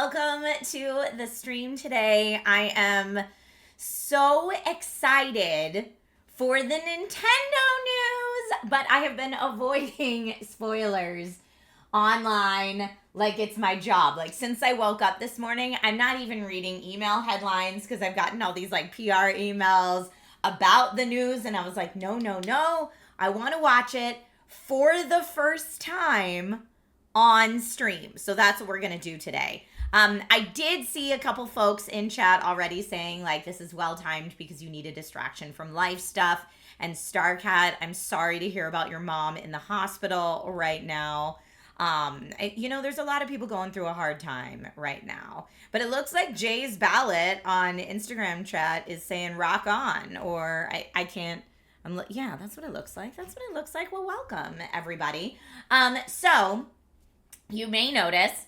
welcome to the stream today. I am so excited for the Nintendo news, but I have been avoiding spoilers online like it's my job. Like since I woke up this morning, I'm not even reading email headlines because I've gotten all these like PR emails about the news, and I was like, no, I want to watch it for the first time on stream. So that's what we're going to do today. I did see a couple folks in chat already saying like this is well timed because you need a distraction from life stuff. And Starcat, I'm sorry to hear about your mom in the hospital right now. There's a lot of people going through a hard time right now. But it looks like Jay's ballot on Instagram chat is saying rock on, or I can't. Yeah, that's what it looks like. Well, welcome everybody. So you may notice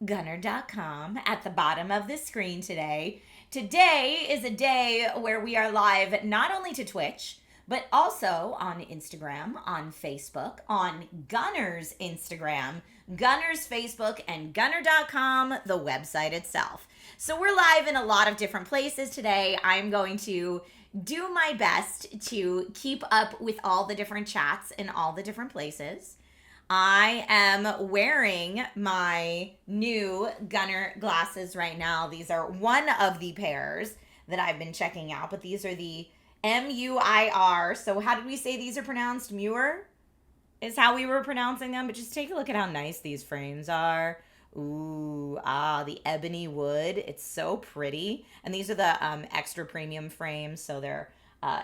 gunnar.com at the bottom of the screen today. Today is a day where we are live not only to Twitch, but also on Instagram, on Facebook, on Gunnar's Instagram, Gunnar's Facebook, and gunnar.com, the website itself. So we're live in a lot of different places today. I'm going to do my best to keep up with all the different chats in all the different places. I am wearing my new Gunnar glasses right now. These are one of the pairs that I've been checking out, but these are the MUIR. So how did we say these are pronounced? Muir is how we were pronouncing them, but just take a look at how nice these frames are. Ooh, the ebony wood. It's so pretty. And these are the extra premium frames, so they're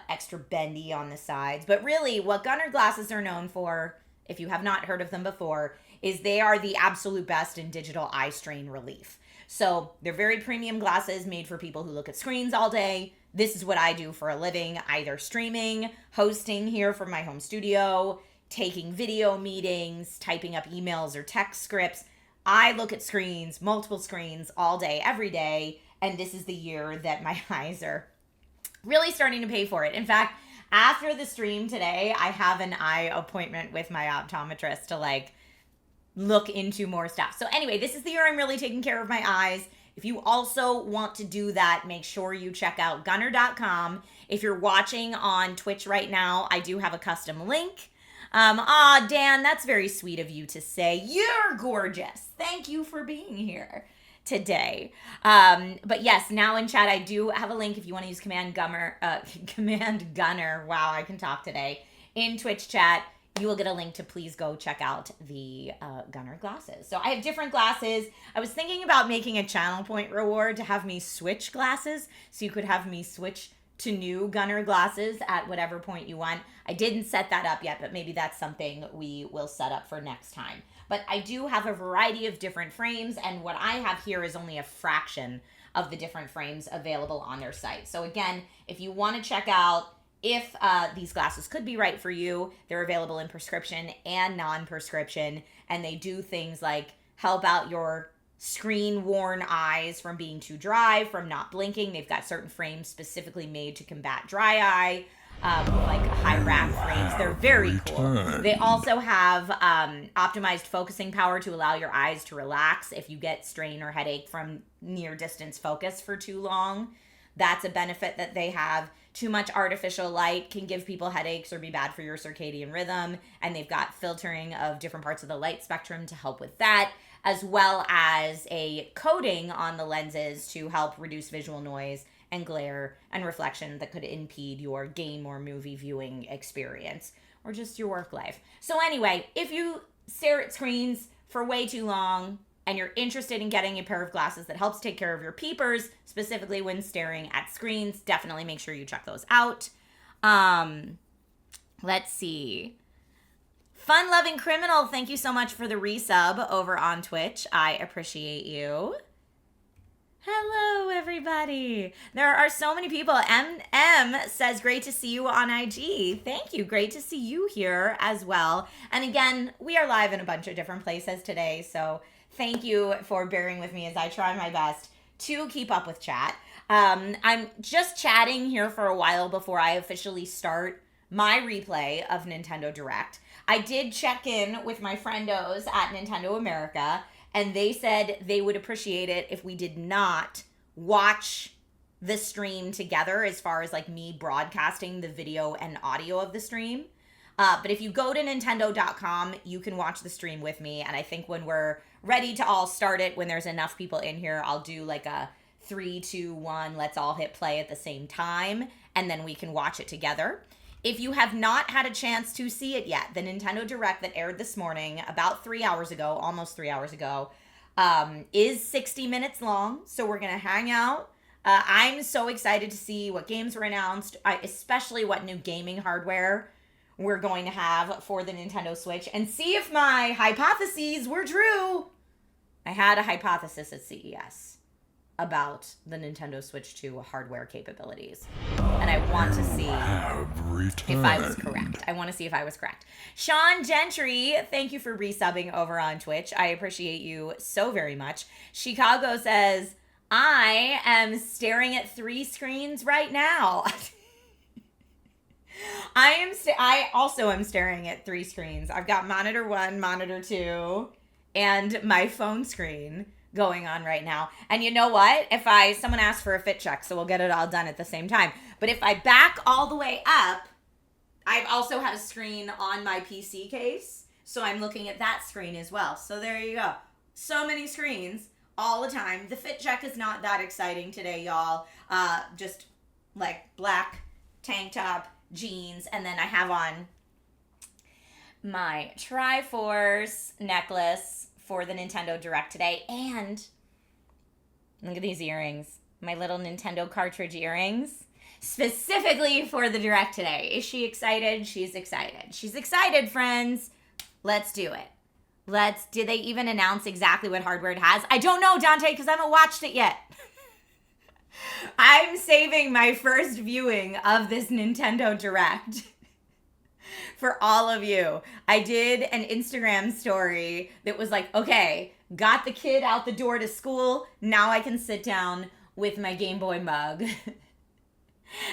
extra bendy on the sides. But really, what Gunnar glasses are known for, if you have not heard of them before, is they are the absolute best in digital eye strain relief. So they're very premium glasses made for people who look at screens all day. This is what I do for a living, either streaming, hosting here from my home studio, taking video meetings, typing up emails or text scripts. I look at screens, multiple screens all day, every day, and this is the year that my eyes are really starting to pay for it. In fact, after the stream today, I have an eye appointment with my optometrist to look into more stuff. So anyway, this is the year I'm really taking care of my eyes. If you also want to do that, make sure you check out gunnar.com. If you're watching on Twitch right now, I do have a custom link. Dan, that's very sweet of you to say. You're gorgeous. Thank you for being here today. But yes, now in chat, I do have a link if you want to use Command Gunnar. Wow, I can talk today. In Twitch chat, you will get a link to please go check out the Gunnar glasses. So I have different glasses. I was thinking about making a channel point reward to have me switch glasses. So you could have me switch to new Gunnar glasses at whatever point you want. I didn't set that up yet, but maybe that's something we will set up for next time. But I do have a variety of different frames, and what I have here is only a fraction of the different frames available on their site. So again, if you want to check out if these glasses could be right for you, they're available in prescription and non-prescription, and they do things like help out your screen-worn eyes from being too dry, from not blinking. They've got certain frames specifically made to combat dry eye, like high rack frames. They're very cool. They also have optimized focusing power to allow your eyes to relax if you get strain or headache from near-distance focus for too long. That's a benefit that they have. Too much artificial light can give people headaches or be bad for your circadian rhythm, and they've got filtering of different parts of the light spectrum to help with that, as well as a coating on the lenses to help reduce visual noise and glare and reflection that could impede your game or movie viewing experience or just your work life. So anyway, if you stare at screens for way too long and you're interested in getting a pair of glasses that helps take care of your peepers, specifically when staring at screens, definitely make sure you check those out. Let's see. Fun-loving criminal, thank you so much for the resub over on Twitch. I appreciate you. Hello, everybody. There are so many people. MM says, great to see you on IG. Thank you. Great to see you here as well. And again, we are live in a bunch of different places today, so thank you for bearing with me as I try my best to keep up with chat. I'm just chatting here for a while before I officially start my replay of Nintendo Direct. I did check in with my friendos at Nintendo America, and they said they would appreciate it if we did not watch the stream together, as far as like me broadcasting the video and audio of the stream. But if you go to Nintendo.com, you can watch the stream with me. And I think when we're ready to all start it, when there's enough people in here, I'll do like a 3, 2, 1, let's all hit play at the same time. And then we can watch it together. If you have not had a chance to see it yet, the Nintendo Direct that aired this morning, about 3 hours ago, almost 3 hours ago, is 60 minutes long. So we're going to hang out. I'm so excited to see what games were announced, especially what new gaming hardware we're going to have for the Nintendo Switch, and see if my hypotheses were true. I had a hypothesis at CES about the Nintendo Switch 2 hardware capabilities, and I want to see if I was correct. I want to see if I was correct. Sean Gentry, thank you for resubbing over on Twitch. I appreciate you so very much. Chicago says, I am staring at 3 screens right now. I also am staring at 3 screens. I've got monitor 1, monitor 2, and my phone screen going on right now. And you know what? Someone asked for a fit check, so we'll get it all done at the same time. But if I back all the way up, I also have a screen on my PC case, so I'm looking at that screen as well. So there you go. So many screens all the time. The fit check is not that exciting today, y'all. Just like black tank top, jeans, and then I have on my Triforce necklace for the Nintendo Direct today. And look at these earrings, my little Nintendo cartridge earrings, specifically for the Direct today. Is she excited? She's excited. She's excited, friends. Let's do it. Did they even announce exactly what hardware it has? I don't know, Dante, because I haven't watched it yet. I'm saving my first viewing of this Nintendo Direct for all of you. I did an Instagram story that was like, okay, got the kid out the door to school. Now I can sit down with my Game Boy mug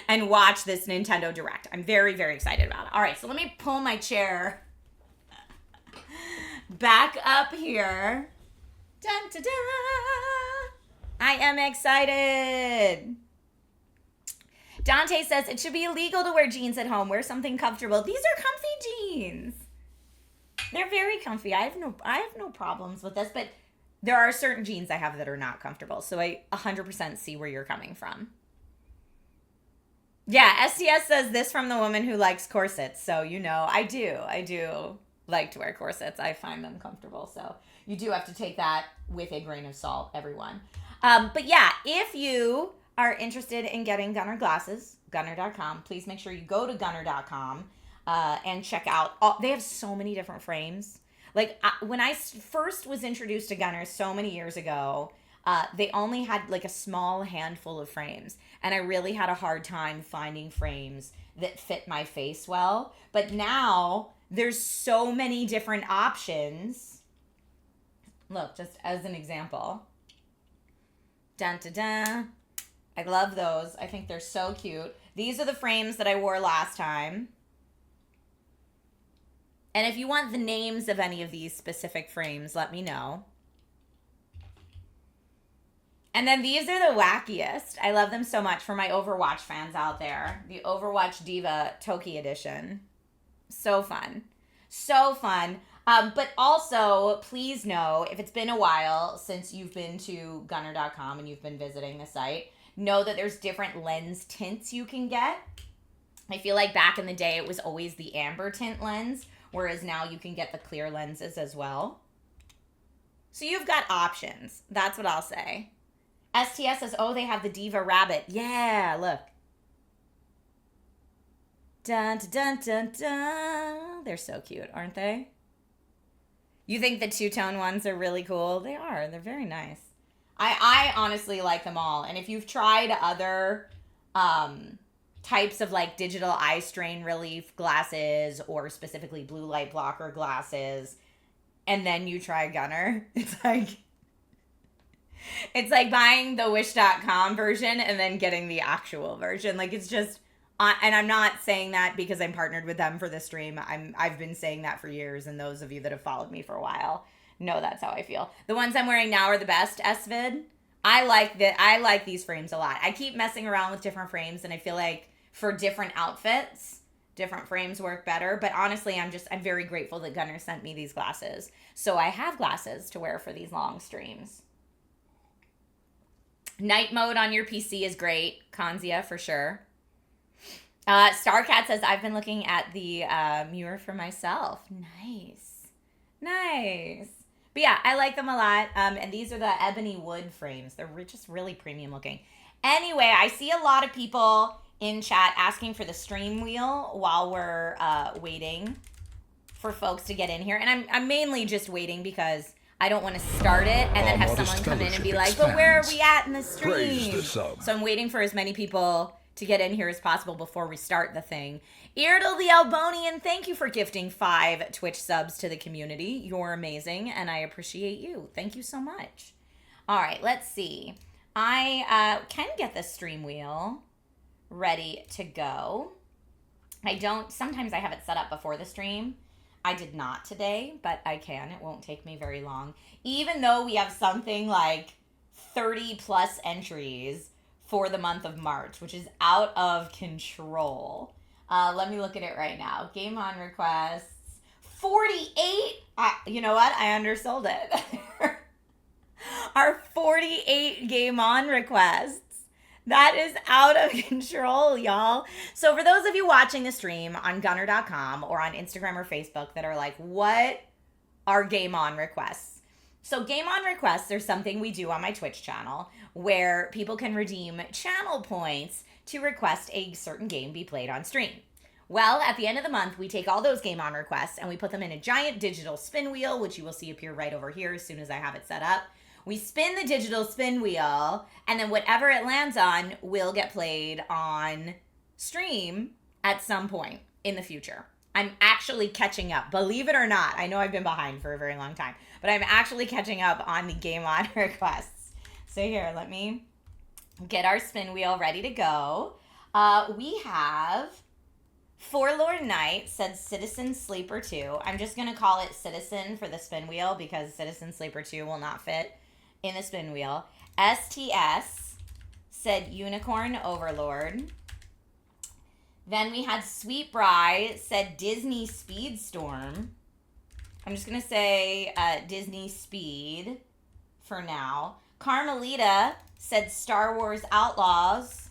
and watch this Nintendo Direct. I'm very, very excited about it. All right, so let me pull my chair back up here. Dun, dun, dun. I am excited. Dante says it should be illegal to wear jeans at home. Wear something comfortable. These are comfy jeans. They're very comfy. I have no problems with this, but there are certain jeans I have that are not comfortable. So I 100% see where you're coming from. Yeah, STS says this from the woman who likes corsets. So, you know, I do like to wear corsets. I find them comfortable. So you do have to take that with a grain of salt, everyone. But yeah, if you are interested in getting Gunnar glasses, gunnar.com, please make sure you go to gunnar.com and check out. They have so many different frames. Like when I first was introduced to Gunnar so many years ago, they only had like a small handful of frames. And I really had a hard time finding frames that fit my face well. But now there's so many different options. Look, just as an example. Dun, dun, dun. I love those. I think they're so cute. These are the frames that I wore last time. And if you want the names of any of these specific frames, let me know. And then these are the wackiest. I love them so much for my Overwatch fans out there. The Overwatch Diva Toki Edition. So fun. So fun. But also, please know, if it's been a while since you've been to gunnar.com and you've been visiting the site, know that there's different lens tints you can get. I feel like back in the day, it was always the amber tint lens, whereas now you can get the clear lenses as well. So you've got options. That's what I'll say. STS says, oh, they have the Diva Rabbit. Yeah, look. Dun, dun, dun, dun. They're so cute, aren't they? You think the two-tone ones are really cool? They are. They're very nice. I honestly like them all. And if you've tried other types of like digital eye strain relief glasses or specifically blue light blocker glasses, and then you try Gunnar, it's like buying the wish.com version and then getting the actual version. Like it's just, and I'm not saying that because I'm partnered with them for this stream. I've been saying that for years, and those of you that have followed me for a while know that's how I feel. The ones I'm wearing now are the best, SVid. I like these frames a lot. I keep messing around with different frames, and I feel like for different outfits, different frames work better. But honestly, I'm very grateful that Gunnar sent me these glasses. So I have glasses to wear for these long streams. Night mode on your PC is great. Kanzia, for sure. Starcat says, I've been looking at the mirror for myself. Nice. But yeah, I like them a lot. And these are the ebony wood frames. They're just really premium looking. Anyway, I see a lot of people in chat asking for the stream wheel while we're waiting for folks to get in here. And I'm mainly just waiting because I don't want to start it and then have someone come in and be like, but where are we at in the stream? So I'm waiting for as many people to get in here as possible before we start the thing. Irdal the Albonian, thank you for gifting 5 Twitch subs to the community. You're amazing, and I appreciate you. Thank you so much. All right, let's see. I can get the stream wheel ready to go. Sometimes I have it set up before the stream. I did not today, but I can. It won't take me very long. Even though we have something like 30 plus entries for the month of March, which is out of control. Let me look at it right now. Game on requests, 48. You know what? I undersold it. Our 48 game on requests. That is out of control, y'all. So for those of you watching the stream on gunnar.com or on Instagram or Facebook that are like, what are game on requests? So game on requests are something we do on my Twitch channel where people can redeem channel points to request a certain game be played on stream. Well, at the end of the month, we take all those game on requests and we put them in a giant digital spin wheel, which you will see appear right over here as soon as I have it set up. We spin the digital spin wheel, and then whatever it lands on will get played on stream at some point in the future. I'm actually catching up. Believe it or not, I know I've been behind for a very long time, but I'm actually catching up on the game on requests. So here, let me get our spin wheel ready to go. We have Forlorn Knight said Citizen Sleeper 2. I'm just going to call it Citizen for the spin wheel because Citizen Sleeper 2 will not fit in the spin wheel. STS said Unicorn Overlord. Then we had Sweet Bry said Disney Speedstorm. I'm just going to say Disney Speed for now. Carmelita said Star Wars Outlaws.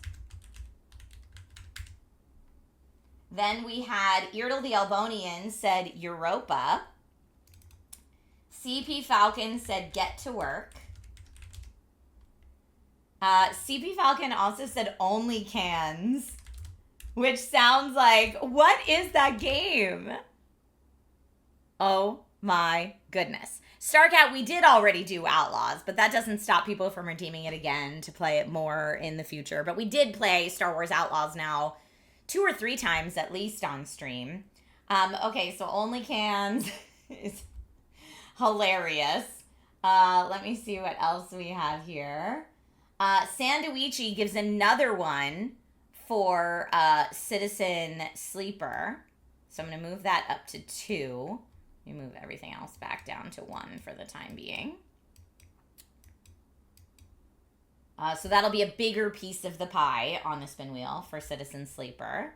Then we had Irdal the Albonian said Europa. CP Falcon said Get to Work. CP Falcon also said Only Cans, which sounds like, what is that game? Oh my goodness. Starcat, we did already do Outlaws, but that doesn't stop people from redeeming it again to play it more in the future. But we did play Star Wars Outlaws now 2 or 3 times at least on stream. Okay, so Only Cans is hilarious. Let me see what else we have here. Sanduichi gives another one for Citizen Sleeper. So I'm going to move that up to 2. Let me move everything else back down to 1 for the time being. So that'll be a bigger piece of the pie on the spin wheel for Citizen Sleeper.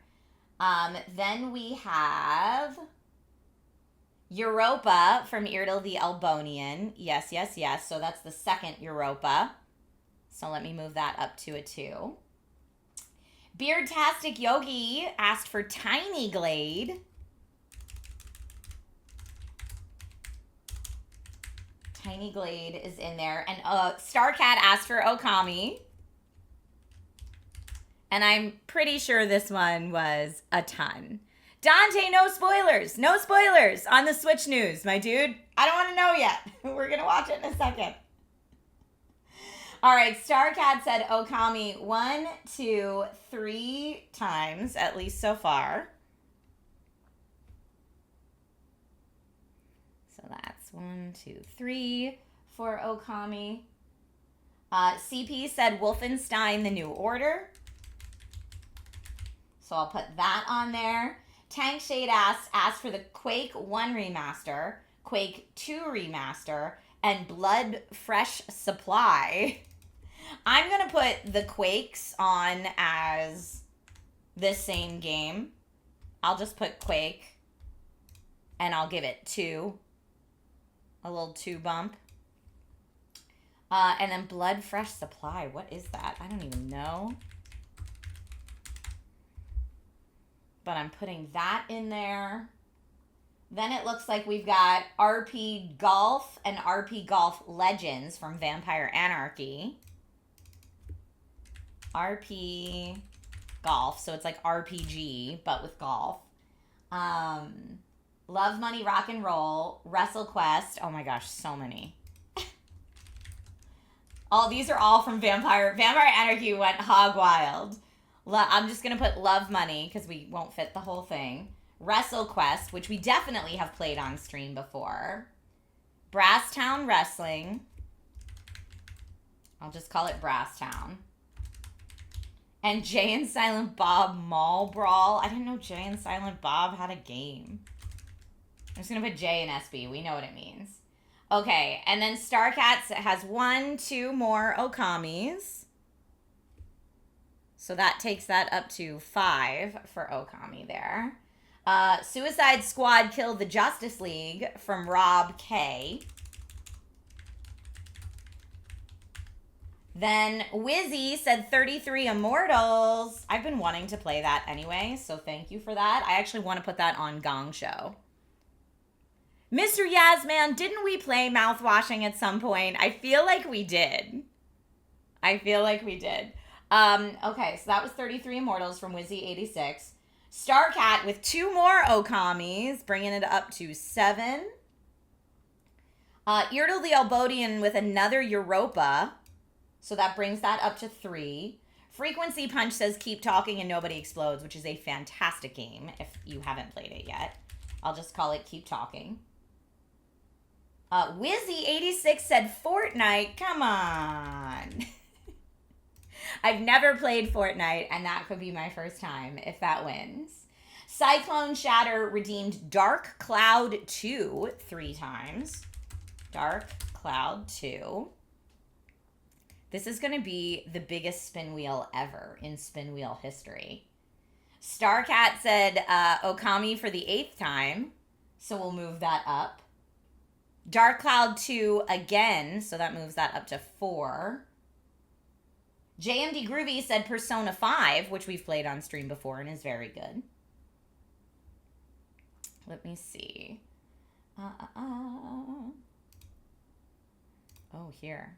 Then we have Europa from Irdal the Albonian. Yes. So that's the second Europa. So let me move that up to a 2. Beardtastic Yogi asked for Tiny Glade. Tiny Glade is in there. And Starcat asked for Okami. And I'm pretty sure this one was a ton. Dante, no spoilers. No spoilers on the Switch news, my dude. I don't want to know yet. We're going to watch it in a second. All right, Starcat said Okami 1, 2, 3 times, at least so far. So that's 1, 2, 3 for Okami. CP said Wolfenstein The New Order. So I'll put that on there. Tank Shade asked for the Quake 1 remaster. Quake 2 Remaster, and Blood Fresh Supply. I'm going to put the Quakes on as this same game. I'll just put Quake, and I'll give it 2. A little 2 bump. And then Blood Fresh Supply. What is that? I don't even know. But I'm putting that in there. Then it looks like we've got RP Golf and RP Golf Legends from Vampire Anarchy. RP Golf, so it's like RPG, but with golf. Love, Money, Rock and Roll, WrestleQuest. Oh my gosh, so many. These are all from Vampire Anarchy went hog wild. I'm just going to put Love Money because we won't fit the whole thing. WrestleQuest, which we definitely have played on stream before. Brasstown Wrestling. I'll just call it Brasstown. And Jay and Silent Bob Mall Brawl. I didn't know Jay and Silent Bob had a game. I'm just going to put J and SB. We know what it means. Okay, and then StarCats has 2 more Okamis. So that takes that up to 5 for Okami there. Suicide Squad Killed the Justice League from Rob K. Then Wizzy said 33 Immortals. I've been wanting to play that anyway, so thank you for that. I actually want to put that on Gong Show. Mr. Yasman, didn't we play mouthwashing at some point? I feel like we did. Okay, so that was 33 Immortals from Wizzy86. Starcat with 2 more Okamis, bringing it up to 7. Yrtle the Albodian with another Europa. So that brings that up to 3. Frequency Punch says Keep Talking and Nobody Explodes, which is a fantastic game if you haven't played it yet. I'll just call it Keep Talking. Wizzy86 said Fortnite. Come on. I've never played Fortnite, and that could be my first time if that wins. Cyclone Shatter redeemed Dark Cloud 2 3 times. Dark Cloud 2. This is going to be the biggest spin wheel ever in spin wheel history. Starcat said Okami for the 8th time, so we'll move that up. Dark Cloud 2 again, so that moves that up to 4. JMD Groovy said Persona 5, which we've played on stream before and is very good. Let me see. Oh, here.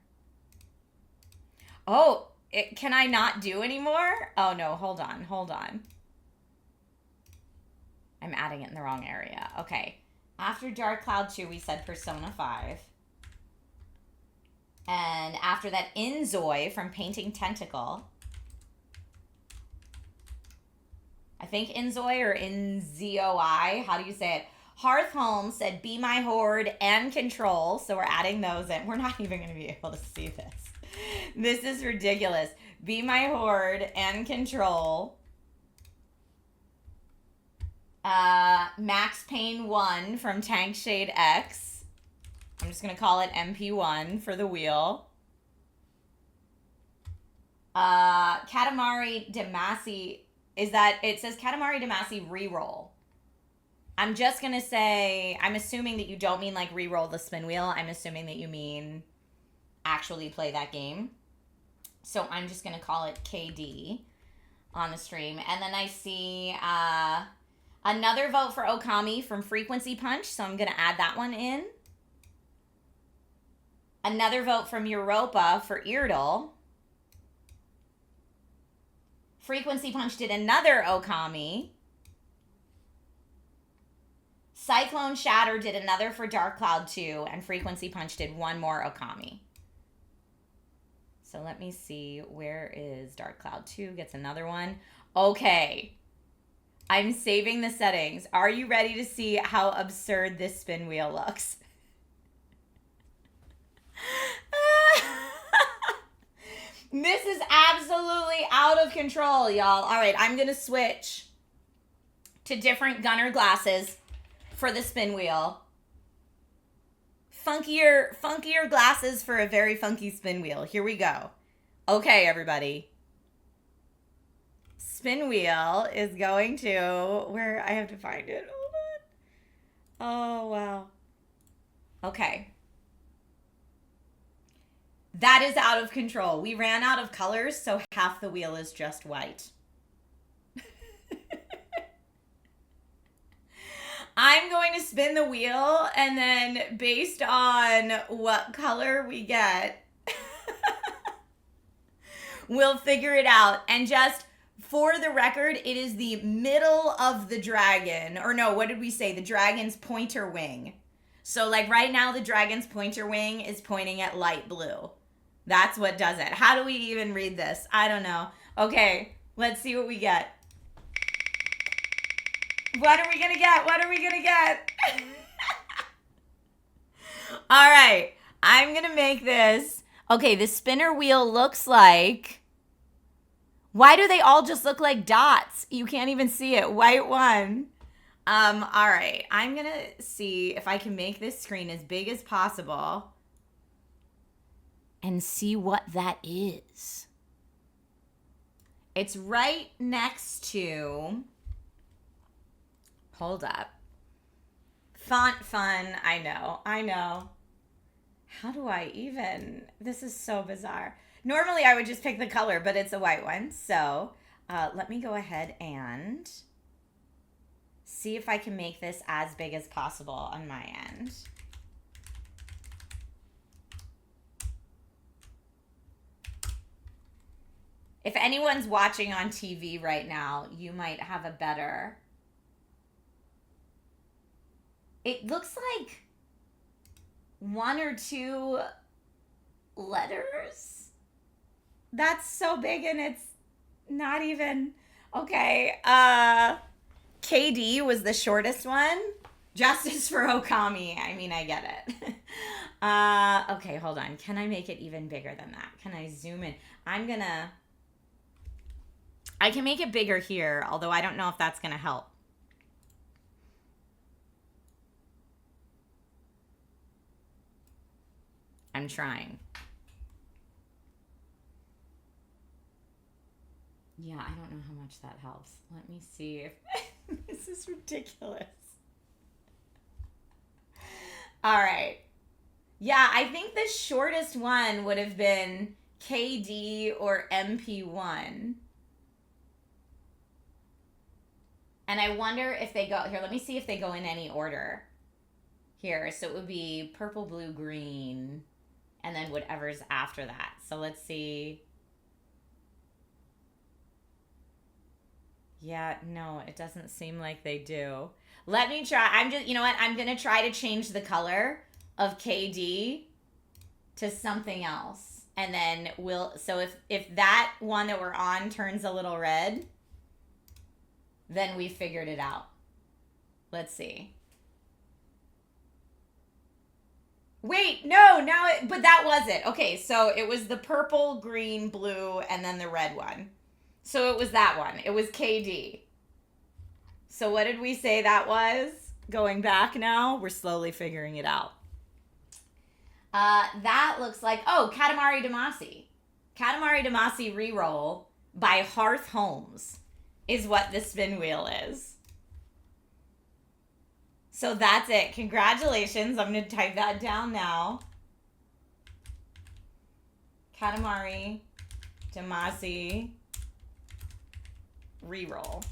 Oh, can I not do anymore? Oh, no, hold on. I'm adding it in the wrong area. Okay. After Dark Cloud 2, we said Persona 5. And after that, Inzoi from Painting Tentacle. I think Inzoi or Inzoi. How do you say it? Hearthholm said Be My Horde and Control. So we're adding those in. We're not even going to be able to see this. This is ridiculous. Be My Horde and Control. Max Payne 1 from Tank Shade X. I'm just going to call it MP1 for the wheel. Katamari Damacy. It says Katamari Damacy reroll. I'm just going to say, I'm assuming that you don't mean like reroll the spin wheel. I'm assuming that you mean actually play that game. So I'm just going to call it KD on the stream. And then I see another vote for Okami from Frequency Punch. So I'm going to add that one in. Another vote from Europa for Yrtle. Frequency Punch did another Okami. Cyclone Shatter did another for Dark Cloud 2. And Frequency Punch did 1 more Okami. So let me see. Where is Dark Cloud 2? Gets another one. Okay. I'm saving the settings. Are you ready to see how absurd this spin wheel looks? This is absolutely out of control, y'all. All right, I'm going to switch to different Gunnar glasses for the spin wheel. funkier glasses for a very funky spin wheel. Here we go. Okay, everybody. Spin wheel is going to, where I have to find it. Hold on. Oh, wow. Okay. That is out of control. We ran out of colors, so half the wheel is just white. I'm going to spin the wheel, and then based on what color we get, we'll figure it out. And just for the record, it is the middle of the dragon. Or no, what did we say? The dragon's pointer wing. So like right now, the dragon's pointer wing is pointing at light blue. That's what does it. How do we even read this? I don't know. Okay, let's see what we get. What are we going to get? What are we going to get? All right, I'm going to make this. Okay, the spinner wheel looks like, why do they all just look like dots? You can't even see it. White one. All right, I'm going to see if I can make this screen as big as possible and see what that is. It's right next to, hold up. Font fun, I know. How do I even, this is so bizarre. Normally I would just pick the color, but it's a white one. So let me go ahead and see if I can make this as big as possible on my end. If anyone's watching on TV right now, you might have a better. It looks like 1 or 2 letters. That's so big and it's not even, okay. KD was the shortest one. Justice for Okami. I mean, I get it. Okay, hold on. Can I make it even bigger than that? Can I zoom in? I can make it bigger here, although I don't know if that's gonna help. I'm trying. Yeah, I don't know how much that helps. Let me see if this is ridiculous. All right. Yeah, I think the shortest one would have been KD or MP1. And I wonder if they go, here, let me see if they go in any order. Here, so it would be purple, blue, green, and then whatever's after that. So let's see. Yeah, no, it doesn't seem like they do. Let me try. You know what? I'm going to try to change the color of KD to something else. And then so if that one that we're on turns a little red, then we figured it out. Let's see. Wait, no, but that was it. Okay, so it was the purple, green, blue, and then the red one. So it was that one. It was KD. So what did we say that was? Going back now, we're slowly figuring it out. That looks like, Katamari Damacy. Katamari Damacy reroll by Hearth Holmes is what the spin wheel is. So that's it. Congratulations. I'm going to type that down now. Katamari Damacy reroll.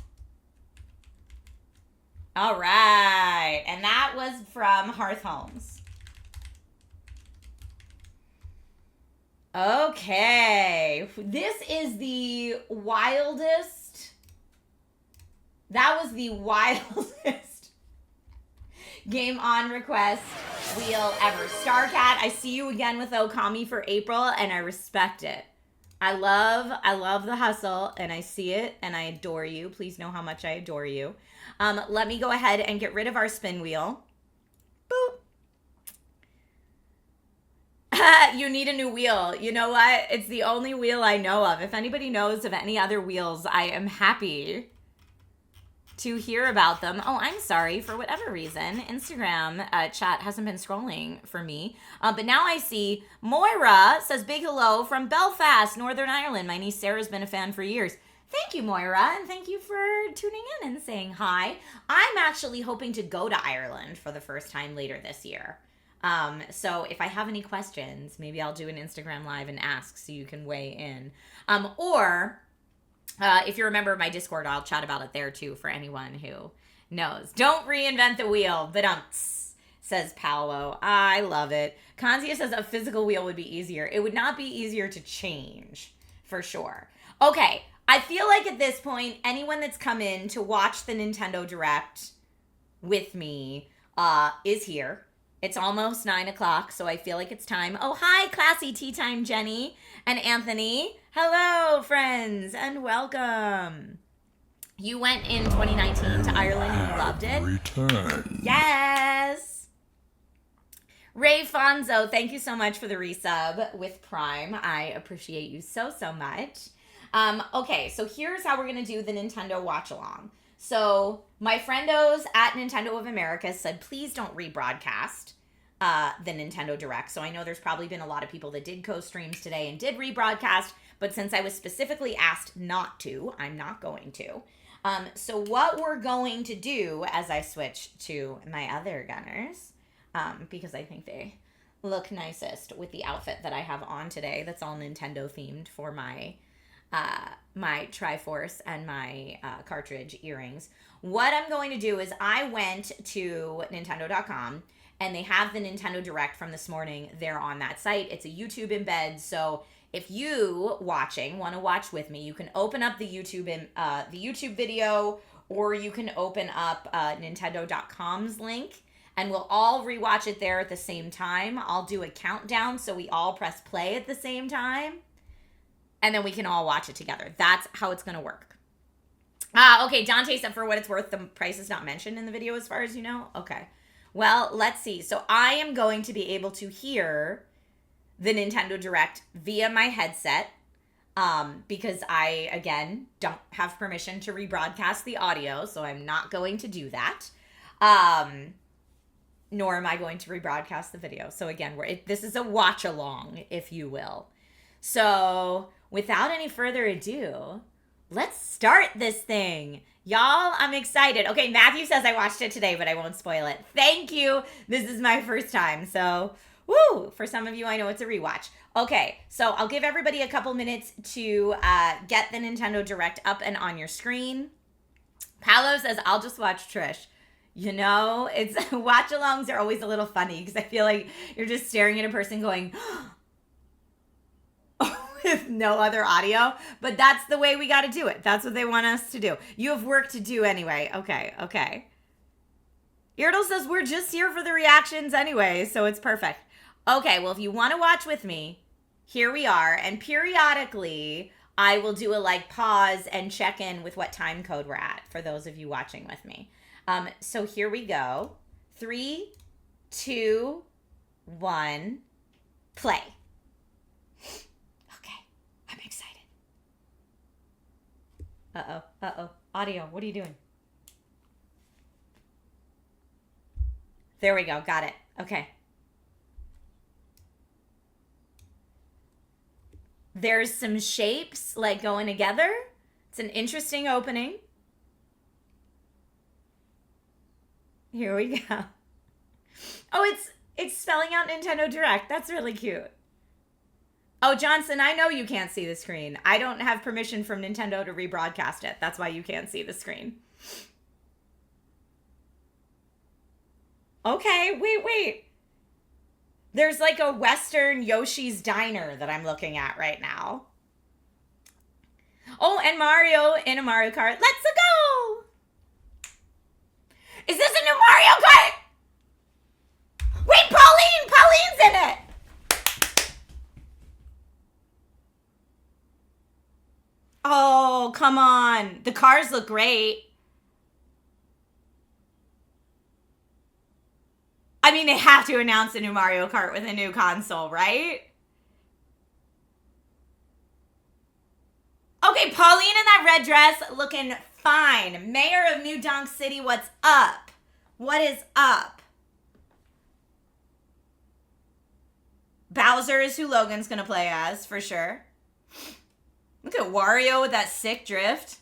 All right. And that was from Hearth Holmes. Okay. This is the wildest. That was the wildest game on request wheel ever. Starcat, I see you again with Okami for April, and I respect it. I love the hustle, and I see it, and I adore you. Please know how much I adore you. Let me go ahead and get rid of our spin wheel. Boop. You need a new wheel. You know what? It's the only wheel I know of. If anybody knows of any other wheels, I am happy to hear about them. Oh, I'm sorry. For whatever reason, Instagram chat hasn't been scrolling for me. But now I see Moira says, big hello from Belfast, Northern Ireland. My niece Sarah's been a fan for years. Thank you, Moira, and thank you for tuning in and saying hi. I'm actually hoping to go to Ireland for the first time later this year. So if I have any questions, maybe I'll do an Instagram live and ask so you can weigh in. Or if you remember my Discord, I'll chat about it there too for anyone who knows. Don't reinvent the wheel, but says Paolo. I love it. Kanzia says a physical wheel would be easier. It would not be easier to change, for sure. Okay. I feel like at this point, anyone that's come in to watch the Nintendo Direct with me is here. It's almost 9 o'clock, so I feel like it's time. Oh, hi, classy tea time, Jenny and Anthony. Hello, friends, and welcome. You went in 2019 to Ireland and loved it. Return. Yes. Ray Fonzo, thank you so much for the resub with Prime. I appreciate you so much. Okay, so here's how we're going to do the Nintendo watch along. So my friendos at Nintendo of America said, please don't rebroadcast the Nintendo Direct. So I know there's probably been a lot of people that did co-streams today and did rebroadcast, but since I was specifically asked not to, I'm not going to. So what we're going to do as I switch to my other gunners, because I think they look nicest with the outfit that I have on today that's all Nintendo themed for my Triforce and my cartridge earrings. What I'm going to do is I went to Nintendo.com and they have the Nintendo Direct from this morning there on that site. It's a YouTube embed, so if you watching want to watch with me, you can open up the YouTube video, or you can open up Nintendo.com's link, and we'll all rewatch it there at the same time. I'll do a countdown so we all press play at the same time. And then we can all watch it together. That's how it's going to work. Okay, Dante said, for what it's worth, the price is not mentioned in the video as far as you know. Okay. Well, let's see. So I am going to be able to hear the Nintendo Direct via my headset because I, again, don't have permission to rebroadcast the audio, so I'm not going to do that. Nor am I going to rebroadcast the video. So again, this is a watch along, if you will. So without any further ado, let's start this thing. Y'all, I'm excited. Okay, Matthew says I watched it today, but I won't spoil it. Thank you. This is my first time. So, woo, for some of you, I know it's a rewatch. Okay, so I'll give everybody a couple minutes to get the Nintendo Direct up and on your screen. Paolo says, I'll just watch Trish. You know, it's watch-alongs are always a little funny because I feel like you're just staring at a person going, with no other audio, but that's the way we got to do it. That's what they want us to do. You have work to do anyway. Okay. Irdle says we're just here for the reactions anyway, so it's perfect. Okay, well, if you want to watch with me, here we are, and periodically I will do a pause and check in with what time code we're at for those of you watching with me. So here we go. 3, 2, 1, play. Uh-oh. Audio, what are you doing? There we go. Got it. Okay. There's some shapes going together. It's an interesting opening. Here we go. Oh, it's spelling out Nintendo Direct. That's really cute. Oh, Johnson, I know you can't see the screen. I don't have permission from Nintendo to rebroadcast it. That's why you can't see the screen. Okay, wait. There's a Western Yoshi's Diner that I'm looking at right now. Oh, and Mario in a Mario Kart. Let's go! Is this a new Mario Kart? Wait, Pauline's in it! Oh, come on. The cars look great. I mean, they have to announce a new Mario Kart with a new console, right? Okay, Pauline in that red dress looking fine. Mayor of New Donk City, what's up? What is up? Bowser is who Logan's gonna play as, for sure. Look at Wario with that sick drift.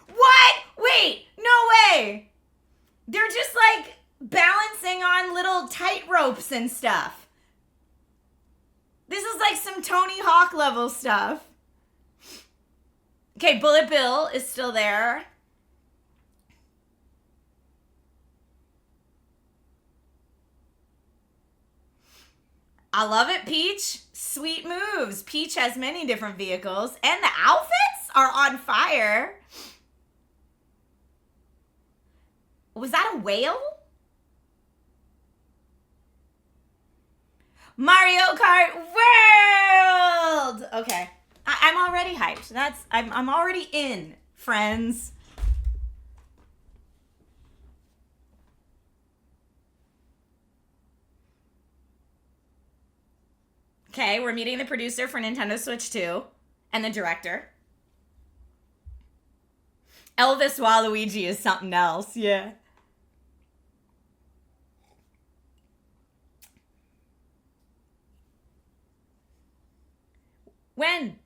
What? Wait, no way. They're just like balancing on little tight ropes and stuff. This is like some Tony Hawk level stuff. Okay, Bullet Bill is still there. I love it, Peach. Sweet moves. Peach has many different vehicles, and the outfits are on fire. Was that a whale? Mario Kart World! Okay. I'm already hyped. I'm already in, friends. Okay, we're meeting the producer for Nintendo Switch 2 and the director. Elvis Waluigi is something else, yeah. When?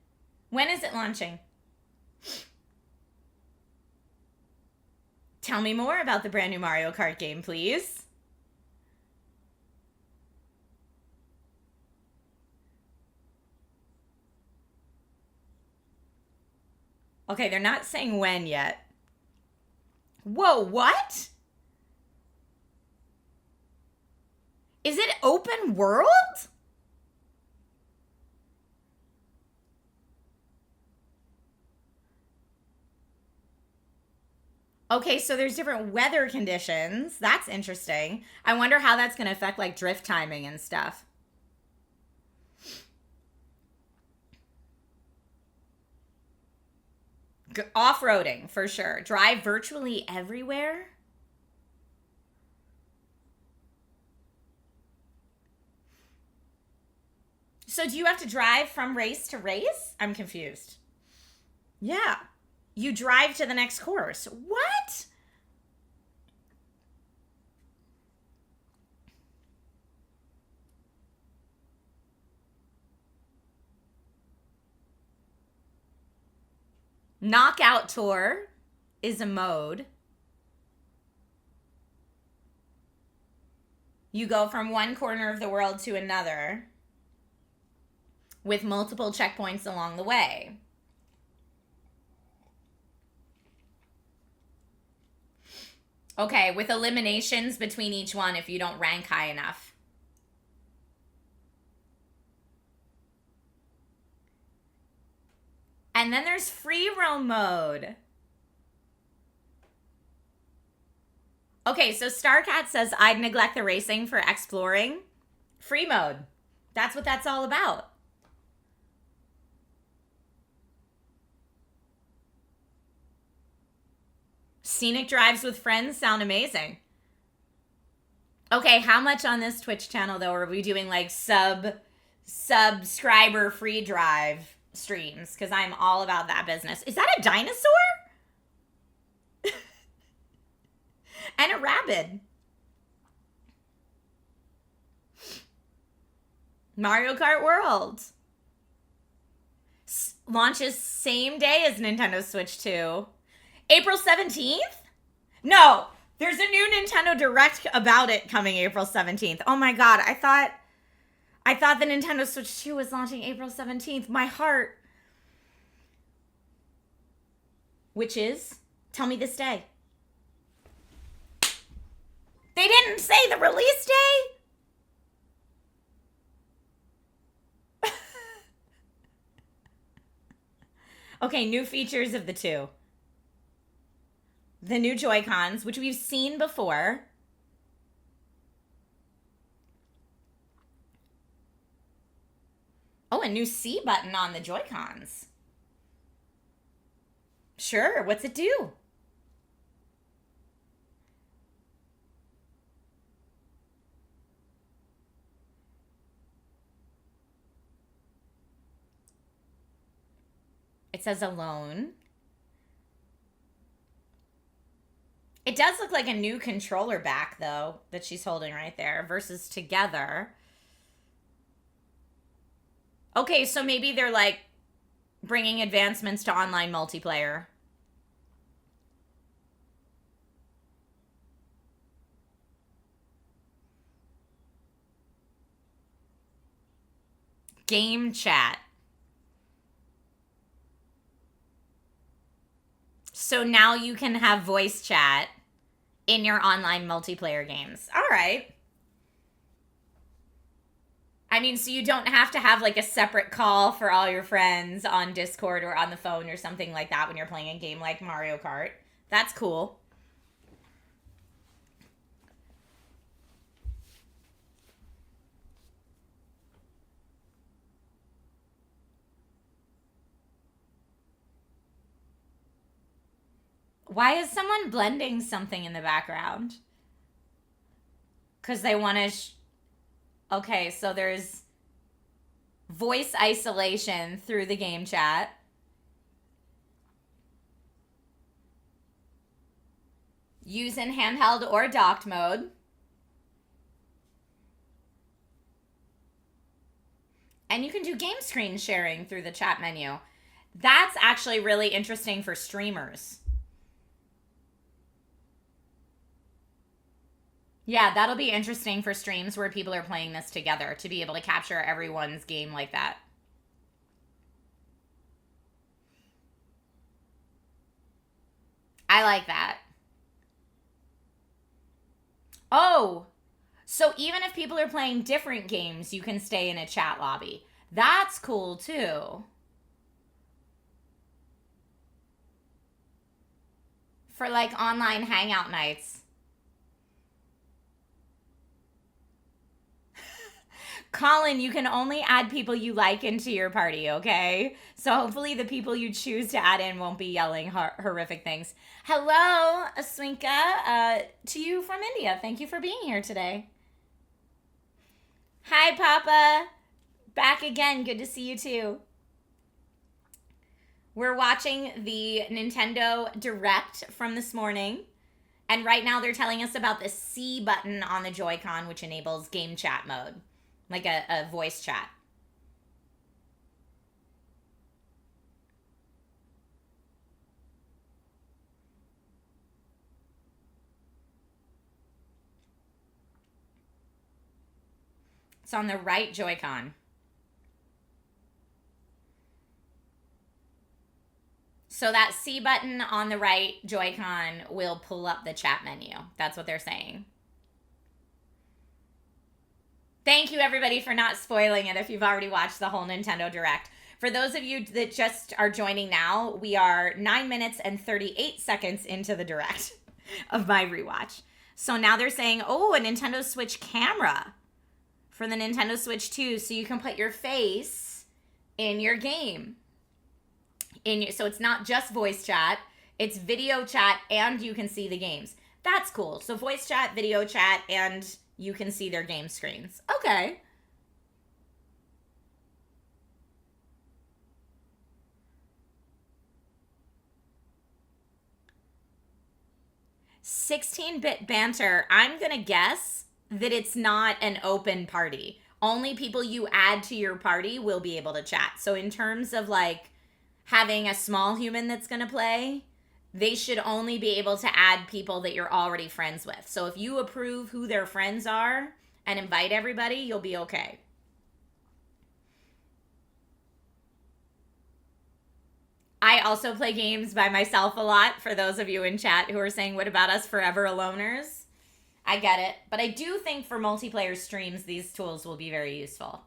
When is it launching? Tell me more about the brand new Mario Kart game, please. Okay, they're not saying when yet. Whoa, what? Is it open world? Okay, so there's different weather conditions. That's interesting. I wonder how that's going to affect like drift timing and stuff. Off-roading, for sure. Drive virtually everywhere? So do you have to drive from race to race? I'm confused. Yeah. You drive to the next course. What? Knockout Tour is a mode. You go from one corner of the world to another with multiple checkpoints along the way. Okay, with eliminations between each one if you don't rank high enough. And then there's free roam mode. Okay, so Starcat says, I'd neglect the racing for exploring. Free mode. That's what that's all about. Scenic drives with friends sound amazing. Okay, how much on this Twitch channel, though, are we doing, like, subscriber free drive streams? Because I'm all about that business. Is that a dinosaur? And a rabbit. Mario Kart World. Launches same day as Nintendo Switch 2. April 17th? No, there's a new Nintendo Direct about it coming April 17th. Oh my god, I thought the Nintendo Switch 2 was launching April 17th. My heart. Which is? Tell me this day. They didn't say the release day? Okay, new features of the two. The new Joy-Cons, which we've seen before. Oh, a new C button on the Joy-Cons. Sure, what's it do? It says alone. It does look like a new controller back, though, that she's holding right there versus together. Okay, so maybe they're like bringing advancements to online multiplayer. Game chat. So now you can have voice chat in your online multiplayer games. All right. I mean, so you don't have to have like a separate call for all your friends on Discord or on the phone or something like that when you're playing a game like Mario Kart. That's cool. Why is someone blending something in the background? Because they want to... Okay, so there's voice isolation through the game chat. Use in handheld or docked mode. And you can do game screen sharing through the chat menu. That's actually really interesting for streamers. Yeah, that'll be interesting for streams where people are playing this together to be able to capture everyone's game like that. I like that. Oh, so even if people are playing different games, you can stay in a chat lobby. That's cool too. For like online hangout nights. Colin, you can only add people you like into your party, okay? So hopefully the people you choose to add in won't be yelling horrific things. Hello, Aswinka, to you from India. Thank you for being here today. Hi, Papa. Back again. Good to see you too. We're watching the Nintendo Direct from this morning. And right now they're telling us about the C button on the Joy-Con, which enables game chat mode. Like a voice chat. It's on the right Joy-Con. So that C button on the right Joy-Con will pull up the chat menu. That's what they're saying. Thank you, everybody, for not spoiling it if you've already watched the whole Nintendo Direct. For those of you that just are joining now, we are 9 minutes and 38 seconds into the Direct of my rewatch. So now they're saying, oh, a Nintendo Switch camera for the Nintendo Switch 2, so you can put your face in your game. So it's not just voice chat, it's video chat, and you can see the games. That's cool. So voice chat, video chat, and you can see their game screens. Okay. "16-bit banter." I'm going to guess that it's not an open party. Only people you add to your party will be able to chat. So in terms of like having a small human that's going to play, they should only be able to add people that you're already friends with. So if you approve who their friends are and invite everybody, you'll be okay. I also play games by myself a lot, for those of you in chat who are saying, what about us forever aloners? I get it. But I do think for multiplayer streams, these tools will be very useful.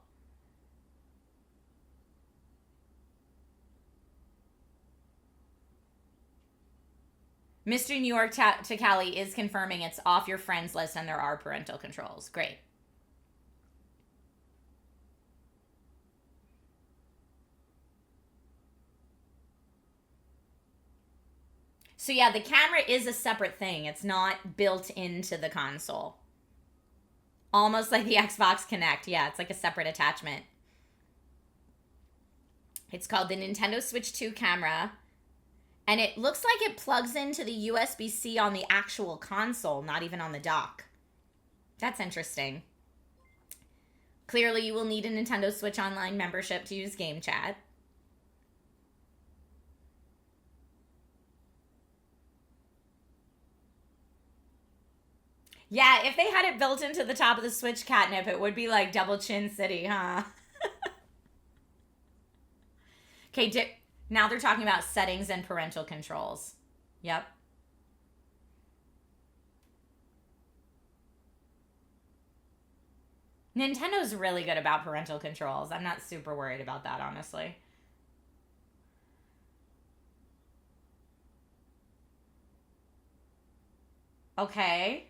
Mr. New York to Cali is confirming it's off your friends list and there are parental controls. Great. So yeah, the camera is a separate thing. It's not built into the console. Almost like the Xbox Kinect. Yeah, it's like a separate attachment. It's called the Nintendo Switch 2 camera. And it looks like it plugs into the USB-C on the actual console, not even on the dock. That's interesting. Clearly, you will need a Nintendo Switch Online membership to use Game Chat. Yeah, if they had it built into the top of the Switch, Catnip, it would be like Double Chin City, huh? Okay, now they're talking about settings and parental controls. Yep. Nintendo's really good about parental controls. I'm not super worried about that, honestly. Okay.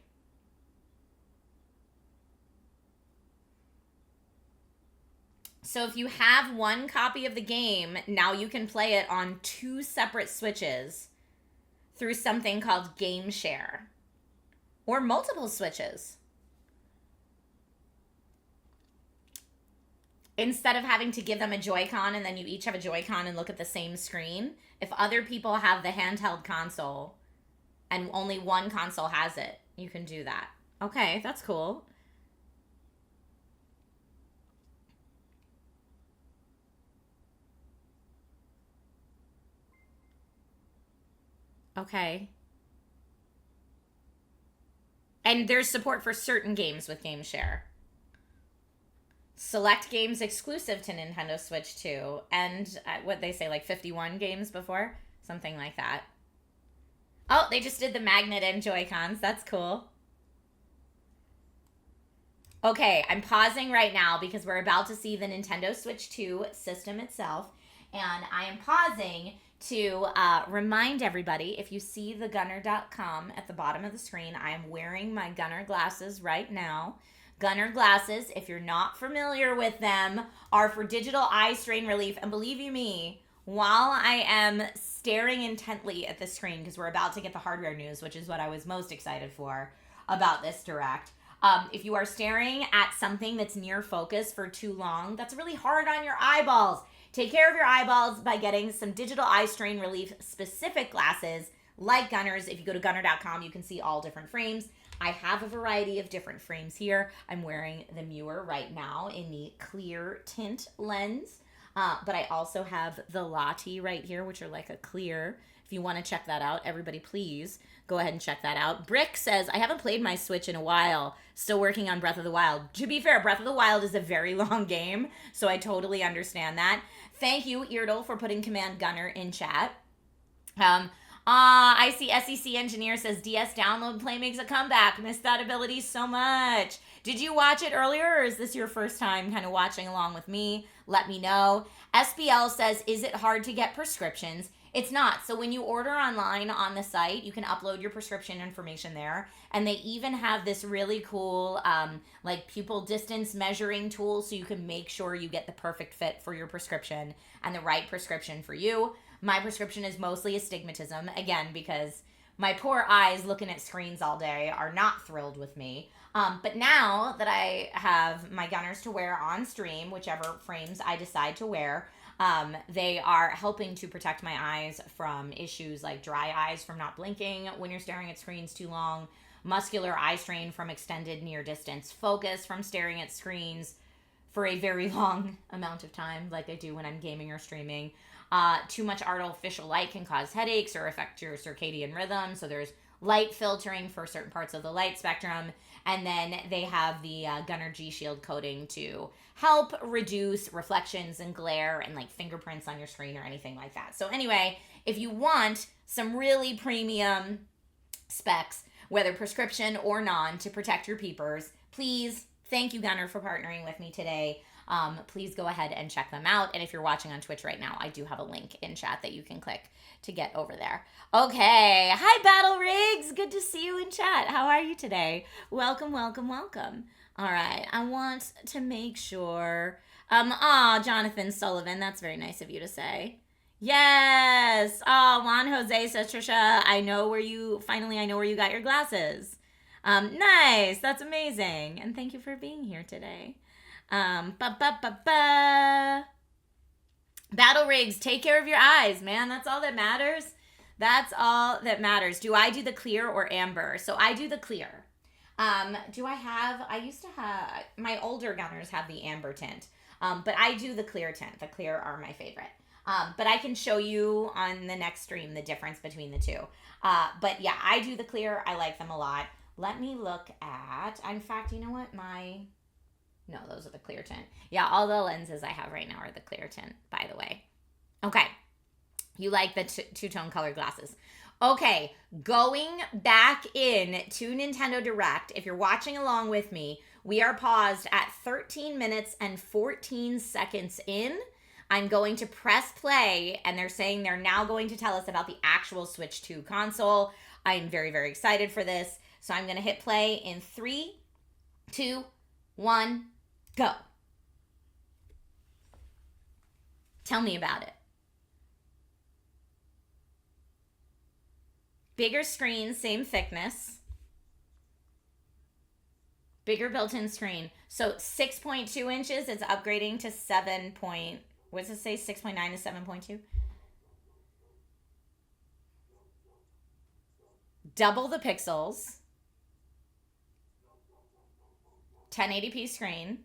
So if you have one copy of the game, now you can play it on 2 separate Switches through something called Game Share. Or multiple Switches. Instead of having to give them a Joy-Con and then you each have a Joy-Con and look at the same screen, if other people have the handheld console and only one console has it, you can do that. Okay, that's cool. Okay. And there's support for certain games with Game Share. Select games exclusive to Nintendo Switch 2. And what they say, like 51 games before? Something like that. Oh, they just did the magnet and Joy-Cons. That's cool. Okay, I'm pausing right now because we're about to see the Nintendo Switch 2 system itself. And I am pausing to remind everybody, if you see the gunnar.com at the bottom of the screen, I am wearing my Gunnar glasses right now. Gunnar glasses, if you're not familiar with them, are for digital eye strain relief. And believe you me, while I am staring intently at the screen, because we're about to get the hardware news, which is what I was most excited for about this Direct. If you are staring at something that's near focus for too long, that's really hard on your eyeballs. Take care of your eyeballs by getting some digital eye strain relief specific glasses like Gunnar's. If you go to gunnar.com, you can see all different frames. I have a variety of different frames here. I'm wearing the Muir right now in the clear tint lens. But I also have the Lottie right here, which are like a clear. If you want to check that out, everybody please go ahead and check that out. Brick says, I haven't played my Switch in a while. Still working on Breath of the Wild. To be fair, Breath of the Wild is a very long game, so I totally understand that. Thank you, Eardle, for putting Command Gunnar in chat. I see SEC Engineer says, DS download play makes a comeback. Missed that ability so much. Did you watch it earlier, or is this your first time kind of watching along with me? Let me know. SBL says, is it hard to get prescriptions? It's not. So when you order online on the site, you can upload your prescription information there. And they even have this really cool like pupil distance measuring tool so you can make sure you get the perfect fit for your prescription and the right prescription for you. My prescription is mostly astigmatism, again, because my poor eyes looking at screens all day are not thrilled with me. But now that I have my Gunnars to wear on stream, whichever frames I decide to wear, they are helping to protect my eyes from issues like dry eyes from not blinking when you're staring at screens too long, muscular eye strain from extended near distance focus from staring at screens for a very long amount of time, like I do when I'm gaming or streaming. Too much artificial light can cause headaches or affect your circadian rhythm, so there's light filtering for certain parts of the light spectrum. And then they have the Gunnar G Shield coating to help reduce reflections and glare and like fingerprints on your screen or anything like that. So anyway, if you want some really premium specs, whether prescription or non, to protect your peepers, please, thank you Gunnar for partnering with me today. Please go ahead and check them out. And if you're watching on Twitch right now, I do have a link in chat that you can click to get over there. Okay. Hi, Battle Rigs. Good to see you in chat. How are you today? Welcome, welcome, welcome. All right. I want to make sure. Jonathan Sullivan. That's very nice of you to say. Yes. Oh, Juan Jose says, Trisha, I know where you got your glasses. Nice. That's amazing. And thank you for being here today. Battle rigs, take care of your eyes, man. That's all that matters. That's all that matters. Do I do the clear or amber? So I do the clear. I used to have, my older gunners have the amber tint. But I do the clear tint. The clear are my favorite. But I can show you on the next stream the difference between the two. But yeah, I do the clear. I like them a lot. Let me look at, in fact, you know what? No, those are the clear tint. Yeah, all the lenses I have right now are the clear tint, by the way. Okay. You like the two-tone color glasses. Okay, going back in to Nintendo Direct. If you're watching along with me, we are paused at 13 minutes and 14 seconds in. I'm going to press play, and they're saying they're now going to tell us about the actual Switch 2 console. I'm very, very excited for this. So I'm going to hit play in 3, 2, 1, go. Tell me about it. Bigger screen, same thickness. Bigger built-in screen. So 6.2 inches, it's upgrading to 7 point, what does it say? 6.9 to 7.2? Double the pixels. 1080p screen.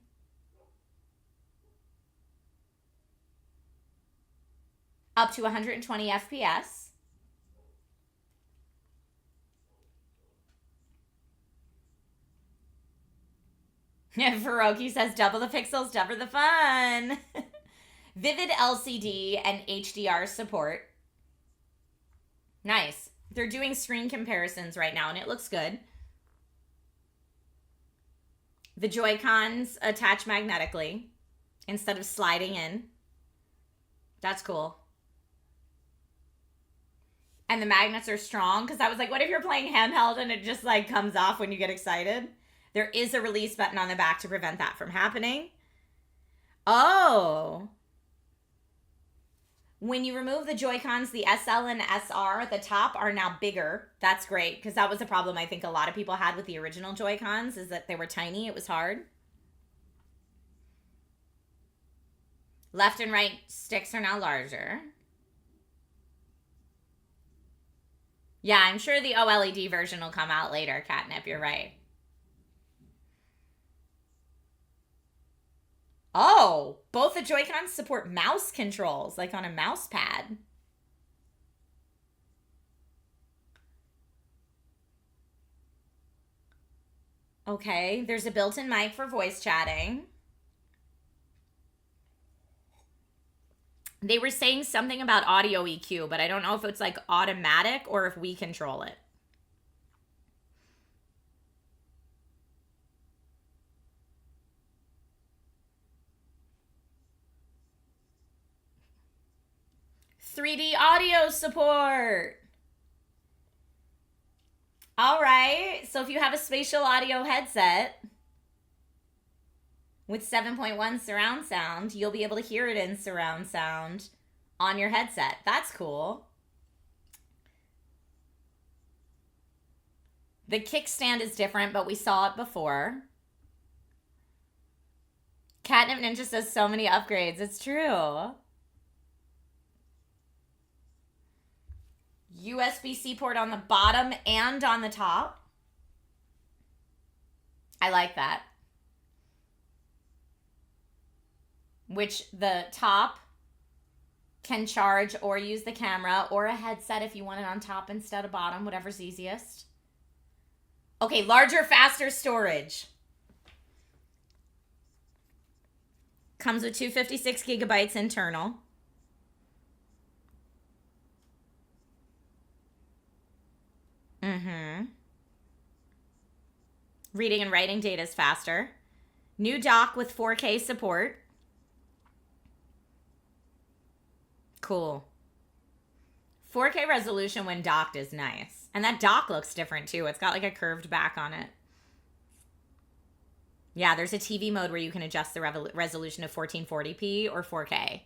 Up to 120 FPS. Faroki says double the pixels, double the fun. Vivid LCD and HDR support. Nice. They're doing screen comparisons right now, and it looks good. The Joy-Cons attach magnetically instead of sliding in. That's cool. And the magnets are strong, because I was like, what if you're playing handheld and it just like comes off when you get excited? There is a release button on the back to prevent that from happening. Oh. When you remove the Joy-Cons, the SL and SR at the top are now bigger. That's great, because that was a problem I think a lot of people had with the original Joy-Cons, is that they were tiny. It was hard. Left and right sticks are now larger. Yeah, I'm sure the OLED version will come out later, Catnip. You're right. Oh, both the Joy-Cons support mouse controls, like on a mouse pad. Okay, there's a built-in mic for voice chatting. They were saying something about audio EQ, but I don't know if it's like automatic or if we control it. .3D audio support. All right, so if you have a spatial audio headset with 7.1 surround sound, you'll be able to hear it in surround sound on your headset. That's cool. The kickstand is different, but we saw it before. Catnip Ninja says so many upgrades. It's true. USB-C port on the bottom and on the top. I like that. Which the top can charge or use the camera or a headset if you want it on top instead of bottom, whatever's easiest. Okay, larger, faster storage. Comes with 256 gigabytes internal. Reading and writing data is faster. New dock with 4K support. Cool. 4K resolution when docked is nice. And that dock looks different too. It's got like a curved back on it. Yeah, there's a TV mode where you can adjust the resolution to 1440p or 4K.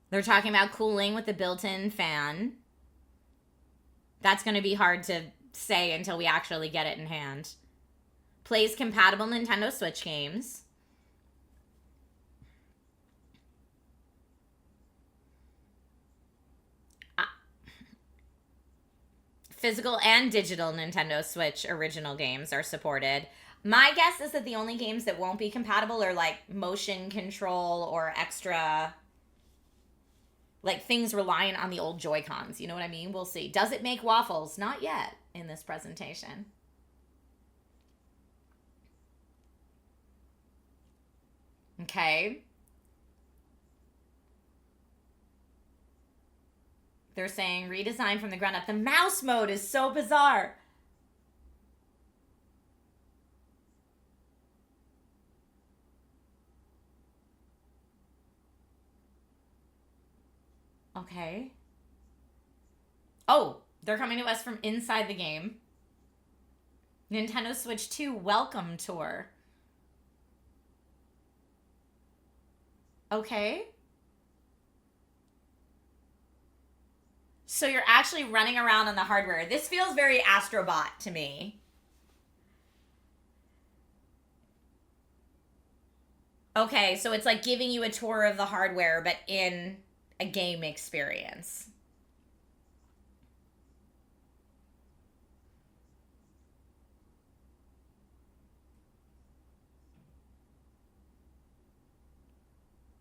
They're talking about cooling with the built-in fan. That's going to be hard to say until we actually get it in hand. Plays compatible Nintendo Switch games. Physical and digital Nintendo Switch original games are supported. My guess is that the only games that won't be compatible are like motion control or extra, like things reliant on the old Joy-Cons. You know what I mean? We'll see. Does it make waffles? Not yet in this presentation. Okay. They're saying redesign from the ground up. The mouse mode is so bizarre. Okay. Oh, they're coming to us from inside the game. Nintendo Switch 2 Welcome Tour. Okay. So you're actually running around on the hardware. This feels very Astrobot to me. Okay, so it's like giving you a tour of the hardware, but in a game experience.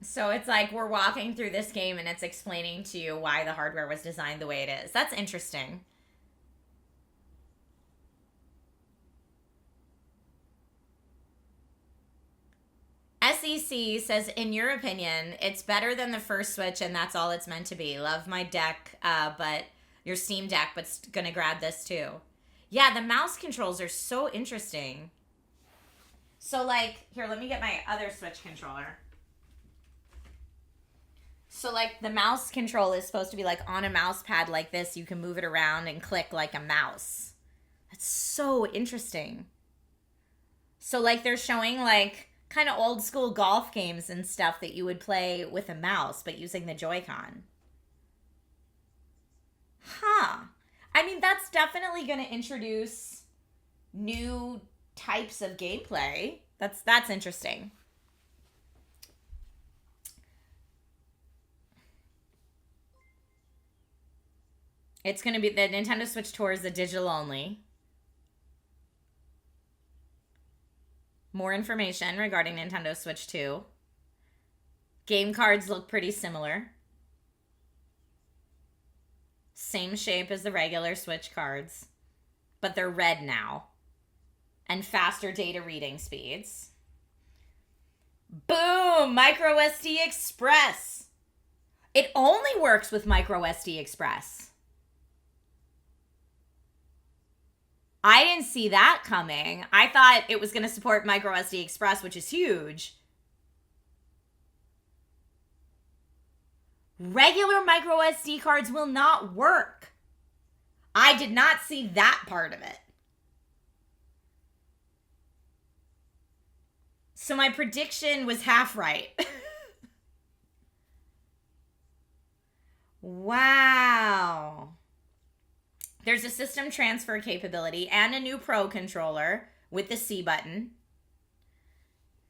So it's like we're walking through this game and it's explaining to you why the hardware was designed the way it is. That's interesting. SEC says, in your opinion, it's better than the first Switch and that's all it's meant to be. Love my deck, but your Steam Deck, but gonna grab this too. Yeah, the mouse controls are so interesting. So like, here, let me get my other Switch controller. So like the mouse control is supposed to be like on a mouse pad like this. You can move it around and click like a mouse. That's so interesting. So like they're showing like kind of old school golf games and stuff that you would play with a mouse, but using the Joy-Con. Huh. I mean, that's definitely going to introduce new types of gameplay. That's interesting. It's going to be, the Nintendo Switch Tour is the digital only. More information regarding Nintendo Switch 2. Game cards look pretty similar. Same shape as the regular Switch cards, but they're red now. And faster data reading speeds. Boom! Micro SD Express. It only works with Micro SD Express. I didn't see that coming. I thought it was going to support Micro SD Express, which is huge. Regular Micro SD cards will not work. I did not see that part of it. So my prediction was half right. Wow. There's a system transfer capability and a new Pro controller with the C button.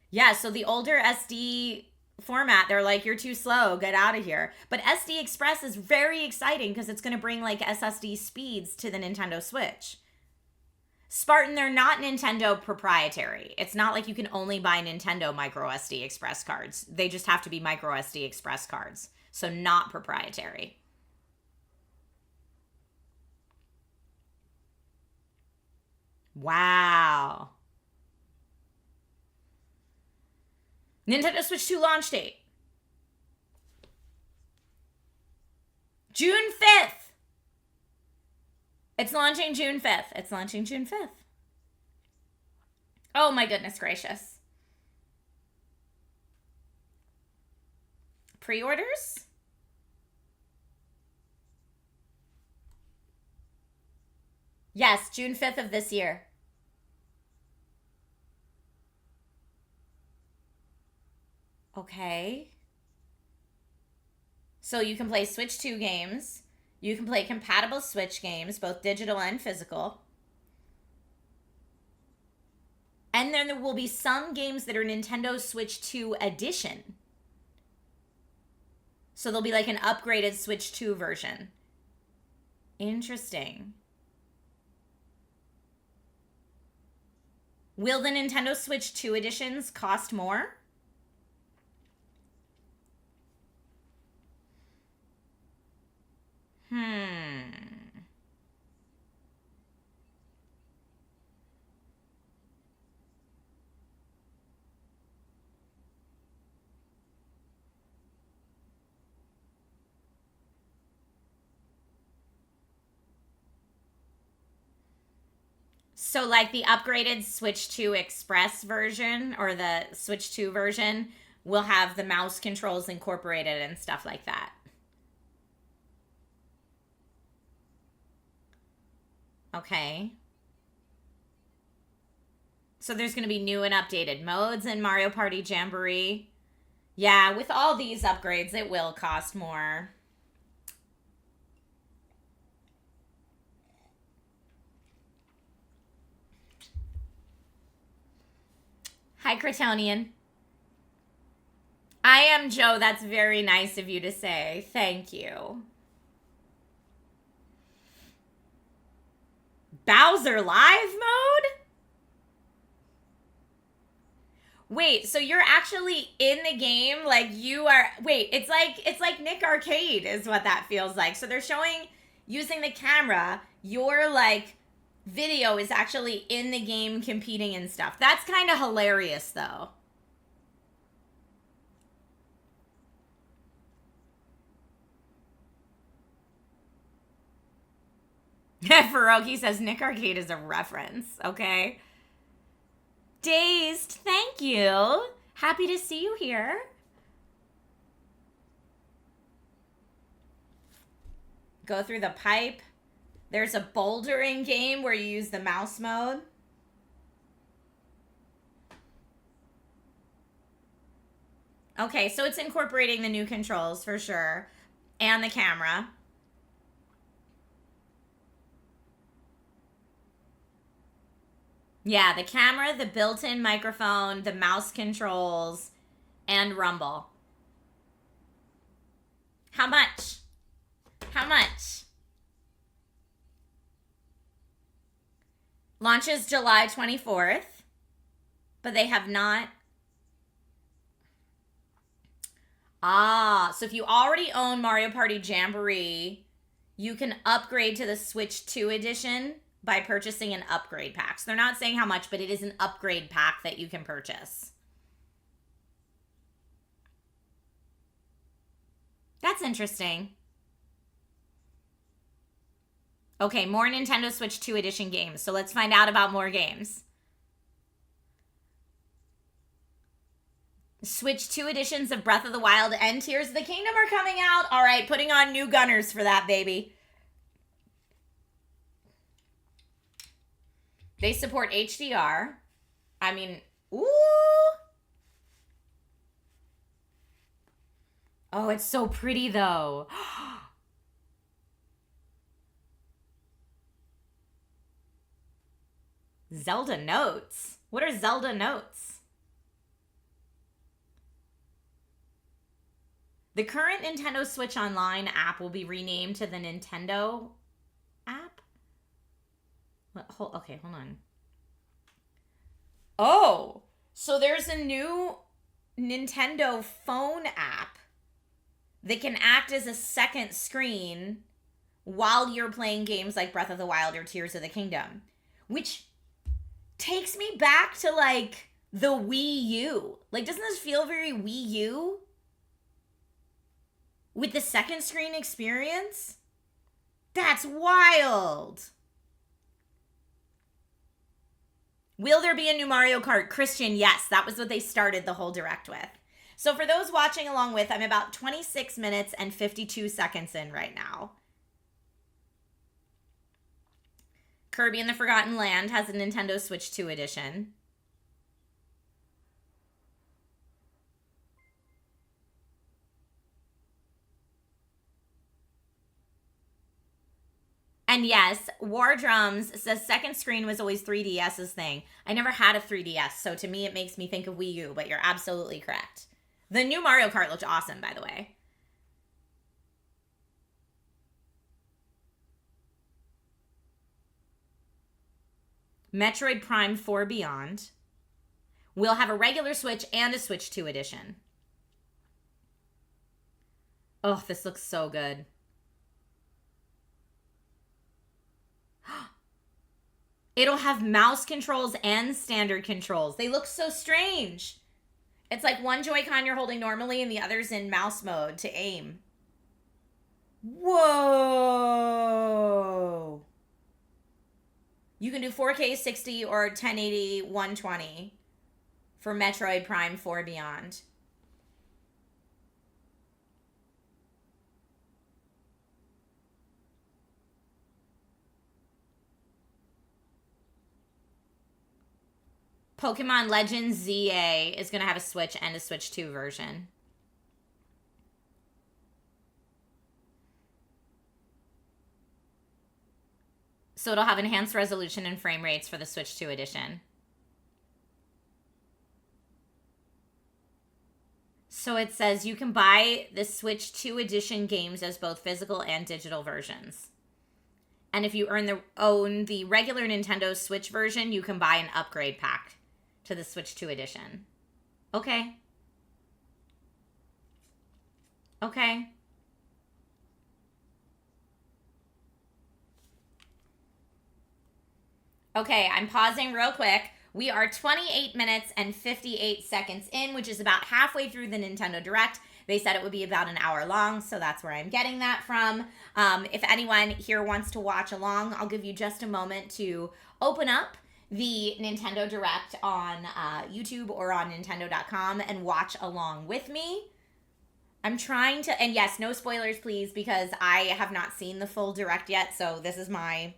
Yeah, so the older SD format, they're like, you're too slow, get out of here. But SD Express is very exciting because it's going to bring like SSD speeds to the Nintendo Switch. Spartan, they're not Nintendo proprietary. It's not like you can only buy Nintendo micro SD Express cards. They just have to be micro SD Express cards. So not proprietary. Wow. Nintendo Switch 2 launch date. June 5th. It's launching June 5th. It's launching June 5th. Oh my goodness gracious. Pre-orders? Yes, June 5th of this year. Okay. So you can play Switch 2 games. You can play compatible Switch games, both digital and physical. And then there will be some games that are Nintendo Switch 2 edition. So there'll be like an upgraded Switch 2 version. Interesting. Will the Nintendo Switch 2 editions cost more? So like the upgraded Switch 2 Express version or the Switch 2 version will have the mouse controls incorporated and stuff like that. Okay. So there's going to be new and updated modes in Mario Party Jamboree. Yeah, with all these upgrades, it will cost more. Hi, Cretonian. I am Joe. That's very nice of you to say. Thank you. Bowser Live mode? Wait, so you're actually in the game? Like you are, wait, it's like Nick Arcade is what that feels like. So they're showing, using the camera, your like video is actually in the game competing and stuff. That's kind of hilarious though. Faroki says Nick Arcade is a reference, okay? Dazed, thank you. Happy to see you here. Go through the pipe. There's a bouldering game where you use the mouse mode. Okay, so it's incorporating the new controls for sure. And the camera. Yeah, the camera, the built-in microphone, the mouse controls, and rumble. How much? How much? Launches July 24th, but they have not. So if you already own Mario Party Jamboree, you can upgrade to the Switch 2 edition by purchasing an upgrade pack. So they're not saying how much, but it is an upgrade pack that you can purchase. That's interesting. Okay, more Nintendo Switch 2 edition games. So let's find out about more games. Switch 2 editions of Breath of the Wild and Tears of the Kingdom are coming out. All right, putting on new gunners for that, baby. They support HDR. I mean, ooh. Oh, it's so pretty though. Zelda Notes. What are Zelda Notes? The current Nintendo Switch Online app will be renamed to the Nintendo app. Okay, hold on. Oh, so there's a new Nintendo phone app that can act as a second screen while you're playing games like Breath of the Wild or Tears of the Kingdom, which takes me back to like the Wii U. Like, doesn't this feel very Wii U? With the second screen experience? That's wild. Will there be a new Mario Kart? Christian, yes. That was what they started the whole direct with. So for those watching along with, I'm about 26 minutes and 52 seconds in right now. Kirby and the Forgotten Land has a Nintendo Switch 2 edition. And yes, War Drums says second screen was always 3DS's thing. I never had a 3DS, so to me it makes me think of Wii U, but you're absolutely correct. The new Mario Kart looked awesome, by the way. Metroid Prime 4 Beyond. We'll have a regular Switch and a Switch 2 edition. Oh, this looks so good. It'll have mouse controls and standard controls. They look so strange. It's like one Joy-Con you're holding normally and the other's in mouse mode to aim. Whoa. You can do 4K 60 or 1080 120 for Metroid Prime 4 Beyond. Pokemon Legends ZA is going to have a Switch and a Switch 2 version. So it'll have enhanced resolution and frame rates for the Switch 2 edition. So it says you can buy the Switch 2 edition games as both physical and digital versions. And if you own the regular Nintendo Switch version, you can buy an upgrade pack to the Switch 2 edition. Okay. Okay. Okay, I'm pausing real quick. We are 28 minutes and 58 seconds in, which is about halfway through the Nintendo Direct. They said it would be about an hour long, so that's where I'm getting that from. If anyone here wants to watch along, I'll give you just a moment to open up the Nintendo Direct on YouTube or on Nintendo.com and watch along with me. I'm trying to, and yes, no spoilers please, because I have not seen the full Direct yet, so this is my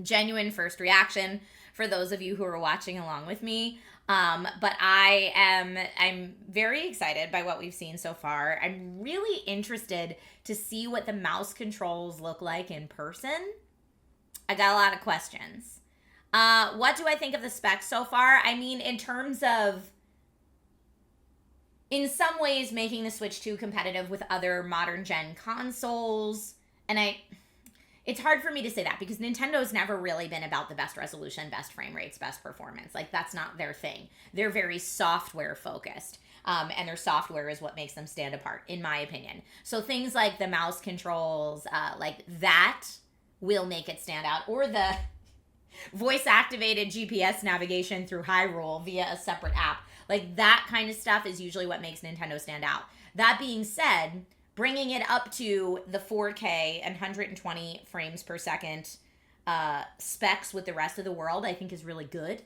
genuine first reaction for those of you who are watching along with me. But I'm very excited by what we've seen so far. I'm really interested to see what the mouse controls look like in person. I got a lot of questions. What do I think of the specs so far? I mean, in terms of, in some ways, making the Switch 2 competitive with other modern gen consoles. And it's hard for me to say that because Nintendo's never really been about the best resolution, best frame rates, best performance. Like, that's not their thing. They're very software focused. And their software is what makes them stand apart, in my opinion. So things like the mouse controls, like that will make it stand out. Or the voice-activated GPS navigation through Hyrule via a separate app. Like, that kind of stuff is usually what makes Nintendo stand out. That being said, bringing it up to the 4K and 120 frames per second specs with the rest of the world, I think is really good.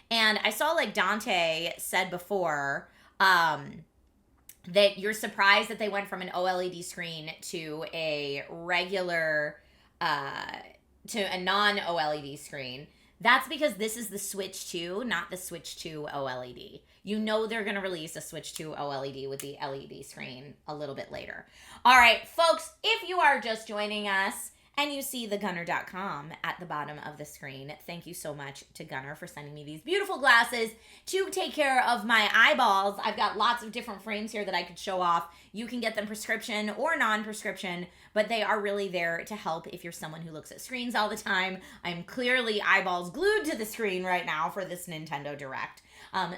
And I saw, like Dante said before, that you're surprised that they went from an OLED screen to a regular, to a non-OLED screen. That's because this is the Switch 2, not the Switch 2 OLED. You know they're going to release a Switch 2 OLED with the LED screen a little bit later. All right, folks, if you are just joining us and you see the gunnar.com at the bottom of the screen, thank you so much to Gunnar for sending me these beautiful glasses to take care of my eyeballs. I've got lots of different frames here that I could show off. You can get them prescription or non-prescription, but they are really there to help if you're someone who looks at screens all the time. I'm clearly eyeballs glued to the screen right now for this Nintendo Direct.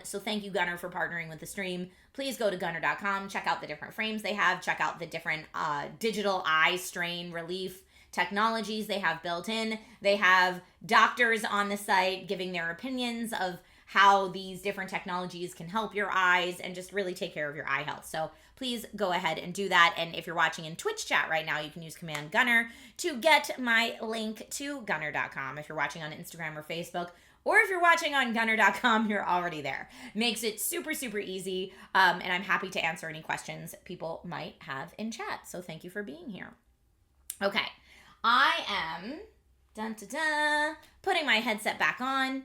So thank you, Gunnar, for partnering with the stream. Please go to gunnar.com, check out the different frames they have, check out the different digital eye strain relief technologies they have built in. They have doctors on the site giving their opinions of how these different technologies can help your eyes and just really take care of your eye health. So please go ahead and do that. And if you're watching in Twitch chat right now, you can use Command Gunnar to get my link to gunnar.com. If you're watching on Instagram or Facebook, or if you're watching on gunnar.com, you're already there. Makes it super, super easy. And I'm happy to answer any questions people might have in chat. So thank you for being here. Okay. I am putting my headset back on,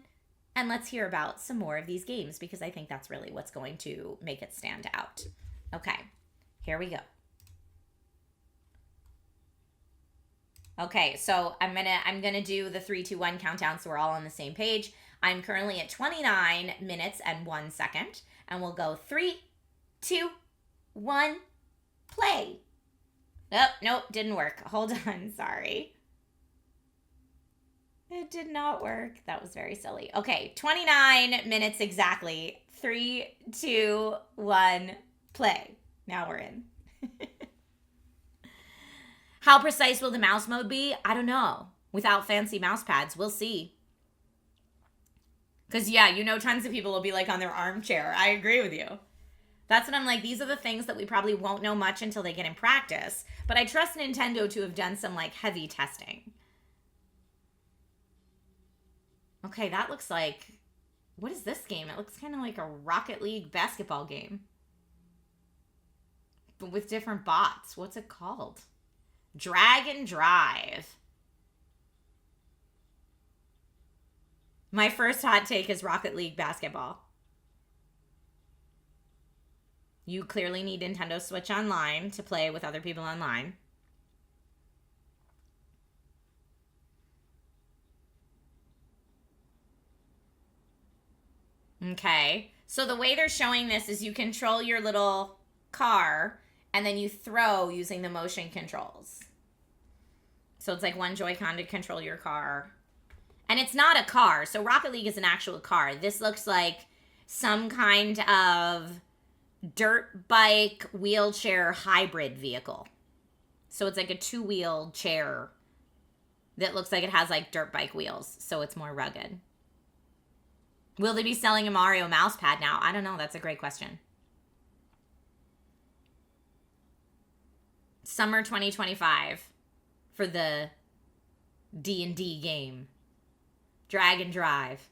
and let's hear about some more of these games because I think that's really what's going to make it stand out. Okay, here we go. Okay, so I'm gonna do the 3, 2, 1 countdown so we're all on the same page. I'm currently at 29 minutes and 1 second, and we'll go 3, 2, 1, play. Oh, nope, didn't work. Hold on, sorry. It did not work. That was very silly. Okay, 29 minutes exactly. 3, 2, 1, play. Now we're in. How precise will the mouse mode be? I don't know. Without fancy mouse pads, we'll see. Because, yeah, tons of people will be like on their armchair. I agree with you. That's what I'm like. These are the things that we probably won't know much until they get in practice. But I trust Nintendo to have done some like heavy testing. Okay, that looks like... What is this game? It looks kind of like a Rocket League basketball game. But with different bots. What's it called? Drag and Drive. My first hot take is Rocket League basketball. You clearly need Nintendo Switch Online to play with other people online. Okay. So the way they're showing this is you control your little car and then you throw using the motion controls. So it's like one Joy-Con to control your car. And it's not a car. So Rocket League is an actual car. This looks like some kind of dirt bike wheelchair hybrid vehicle. So it's like a 2-wheel chair that looks like it has like dirt bike wheels. So it's more rugged. Will they be selling a Mario mouse pad now? I don't know. That's a great question. Summer 2025 for the D&D game. Drag and Drive.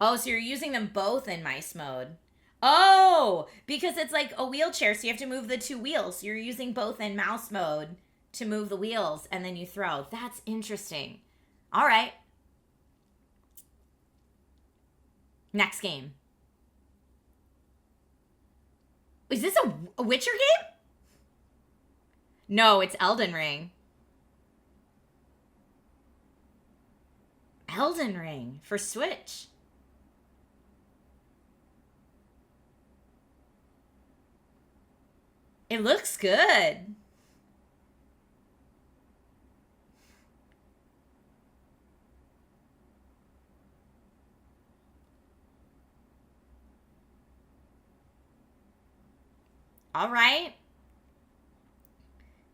Oh, so you're using them both in mice mode. Oh, because it's like a wheelchair, so you have to move the 2 wheels. So you're using both in mouse mode to move the wheels, and then you throw. That's interesting. All right. Next game. Is this a Witcher game? No, it's Elden Ring. Elden Ring for Switch. It looks good. All right.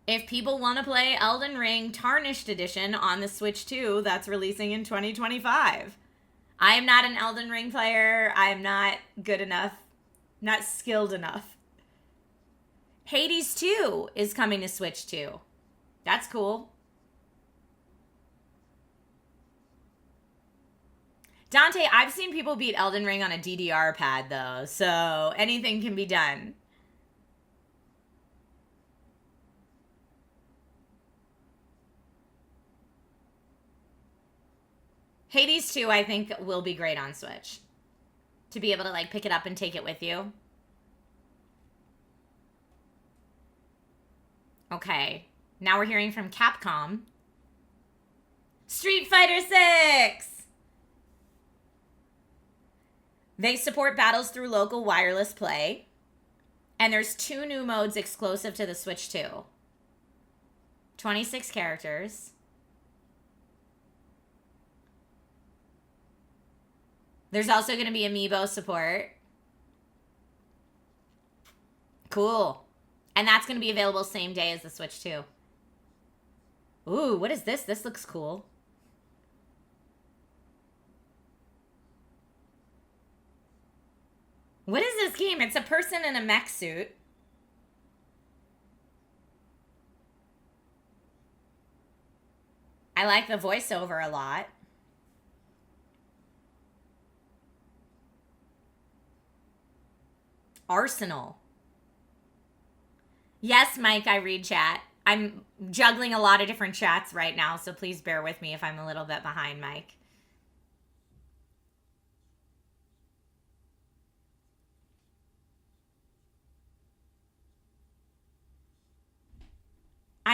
If people want to play Elden Ring Tarnished Edition on the Switch 2, that's releasing in 2025. I am not an Elden Ring player. I am not good enough, not skilled enough. Hades 2 is coming to Switch 2. That's cool. Dante, I've seen people beat Elden Ring on a DDR pad, though, so anything can be done. Hades 2, I think, will be great on Switch. To be able to, like, pick it up and take it with you. Okay. Now we're hearing from Capcom. Street Fighter 6! They support battles through local wireless play. And there's 2 new modes exclusive to the Switch 2. 26 characters. There's also going to be amiibo support. Cool. And that's going to be available same day as the Switch 2. Ooh, what is this? This looks cool. What is this game? It's a person in a mech suit. I like the voiceover a lot. Arsenal. Yes, Mike, I read chat. I'm juggling a lot of different chats right now, so please bear with me if I'm a little bit behind, Mike.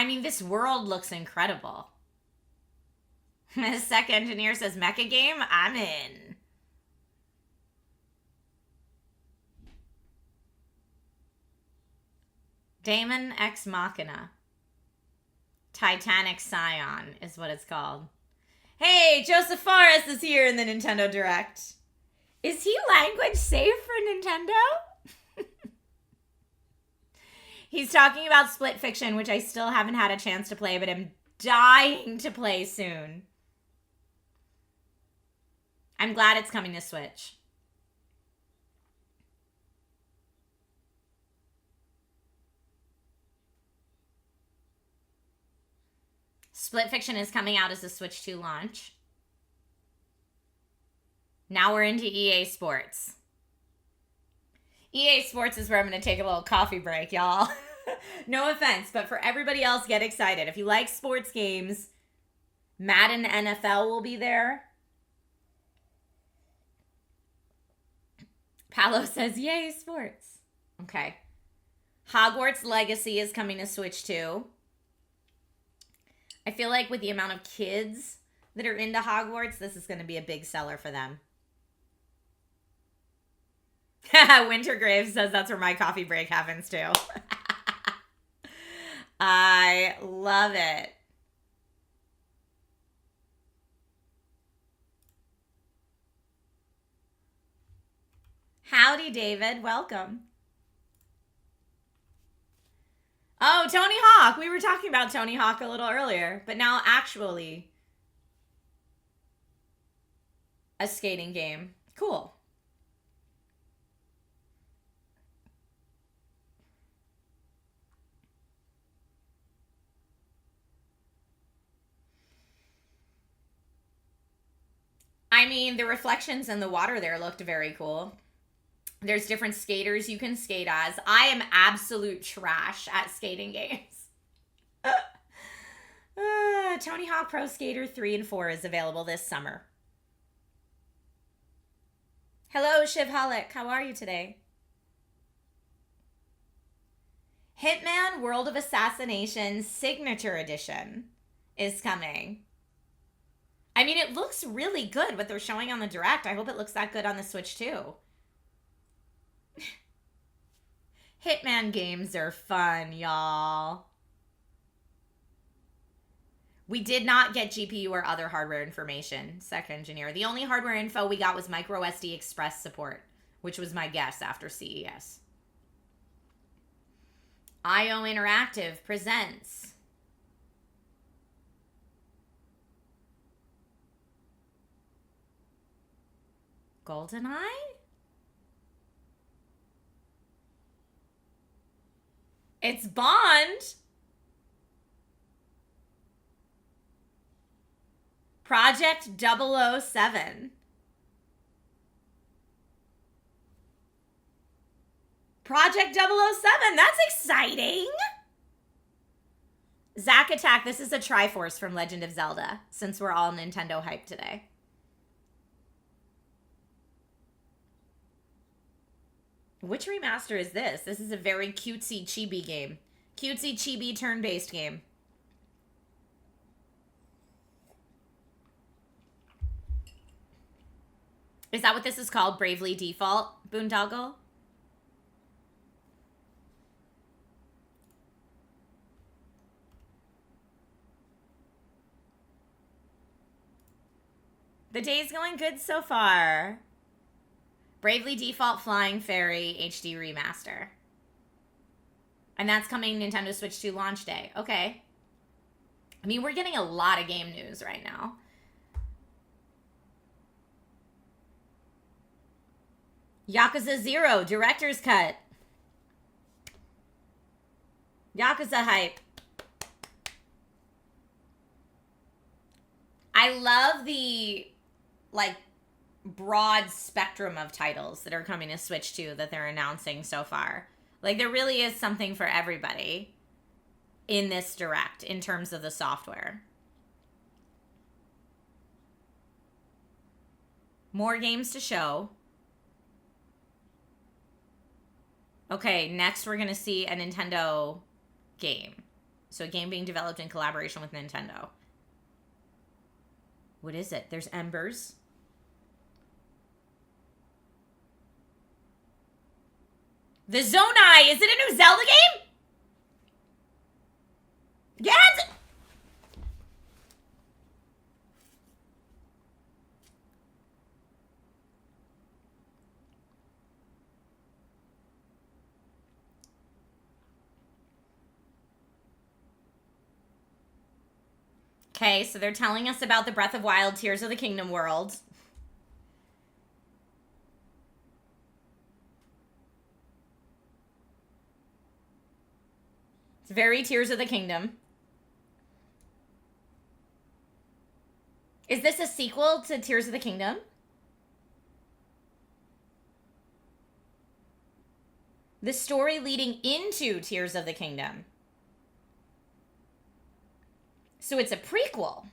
I mean, this world looks incredible. Sec Engineer says, mecha game? I'm in. Daemon Ex Machina. Titanic Scion is what it's called. Hey, Joseph Forrest is here in the Nintendo Direct. Is he language safe for Nintendo? He's talking about Split Fiction, which I still haven't had a chance to play, but I'm dying to play soon. I'm glad it's coming to Switch. Split Fiction is coming out as a Switch 2 launch. Now we're into EA Sports. EA Sports is where I'm going to take a little coffee break, y'all. No offense, but for everybody else, get excited. If you like sports games, Madden NFL will be there. Paolo says, yay, sports. Okay. Hogwarts Legacy is coming to Switch 2. I feel like with the amount of kids that are into Hogwarts, this is going to be a big seller for them. Wintergrave says that's where my coffee break happens too. I love it. Howdy, David. Welcome. Oh, Tony Hawk. We were talking about Tony Hawk a little earlier, but now actually a skating game. Cool. I mean, the reflections in the water there looked very cool. There's different skaters you can skate as. I am absolute trash at skating games. Tony Hawk Pro Skater 3 and 4 is available this summer. Hello, Shivholic. How are you today? Hitman World of Assassination Signature Edition is coming. I mean, it looks really good what they're showing on the Direct. I hope it looks that good on the Switch too. Hitman games are fun, y'all. We did not get GPU or other hardware information, Sec Engineer. The only hardware info we got was microSD Express support, which was my guess after CES. IO Interactive presents GoldenEye? It's Bond. Project 007. Project 007. That's exciting. Zack Attack. This is a Triforce from Legend of Zelda, since we're all Nintendo hype today. Which remaster is this? This is a very cutesy chibi game. Cutesy chibi turn-based game. Is that what this is called? Bravely Default, Boondoggle? The day's going good so far. Bravely Default Flying Fairy HD Remaster. And that's coming Nintendo Switch 2 launch day. Okay. I mean, we're getting a lot of game news right now. Yakuza 0 Director's Cut. Yakuza hype. I love the, like, broad spectrum of titles that are coming to Switch 2 that they're announcing so far. Like, there really is something for everybody in this Direct in terms of the software. More games to show. Okay, next we're going to see a Nintendo game. So a game being developed in collaboration with Nintendo. What is it? There's embers. The Zonai! Is it a new Zelda game? Yes! Okay, so they're telling us about the Breath of Wild Tears of the Kingdom world. It's very Tears of the Kingdom. Is this a sequel to Tears of the Kingdom? The story leading into Tears of the Kingdom. So it's a prequel.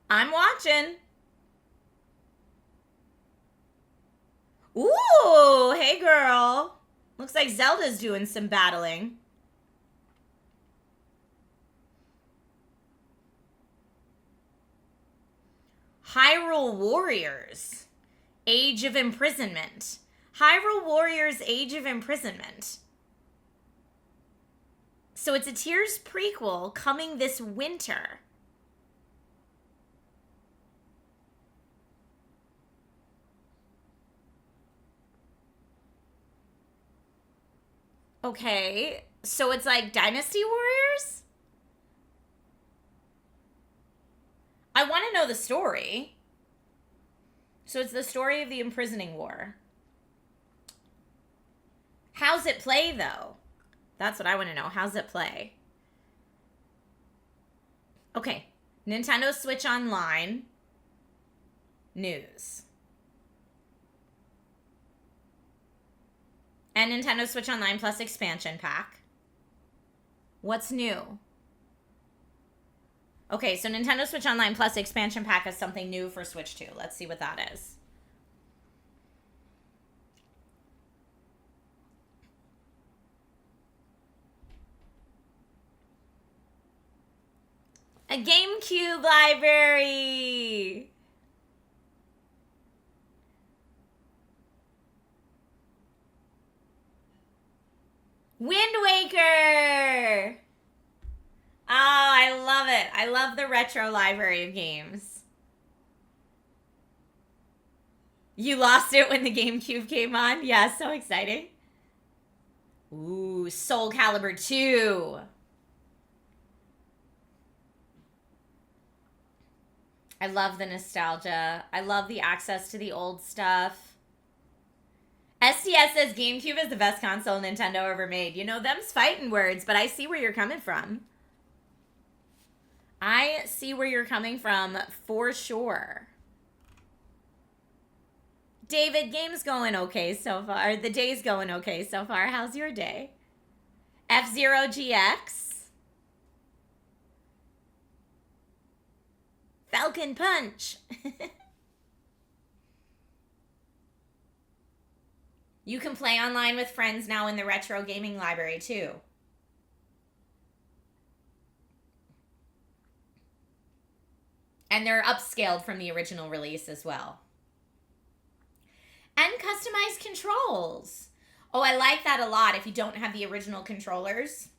I'm watching. Ooh, hey girl. Looks like Zelda's doing some battling. Hyrule Warriors, Age of Imprisonment. Hyrule Warriors, Age of Imprisonment. So it's a Tears prequel coming this winter. Okay, so it's like Dynasty Warriors? I want to know the story. So it's the story of the imprisoning war. How's it play, though? That's what I want to know. How's it play? Okay. Nintendo Switch Online. News. And Nintendo Switch Online Plus expansion pack. What's new? Okay, so Nintendo Switch Online Plus expansion pack has something new for Switch 2. Let's see what that is. A GameCube library! Wind Waker! Oh, I love it. I love the retro library of games. You lost it when the GameCube came on? Yeah, so exciting. Ooh, Soul Calibur 2. I love the nostalgia. I love the access to the old stuff. SDS says GameCube is the best console Nintendo ever made. You know, them's fighting words, but I see where you're coming from. I see where you're coming from for sure. David, game's going okay so far. The day's going okay so far. How's your day? F-Zero GX. Falcon Punch. You can play online with friends now in the retro gaming library too. And they're upscaled from the original release as well. And customized controls. Oh, I like that a lot if you don't have the original controllers.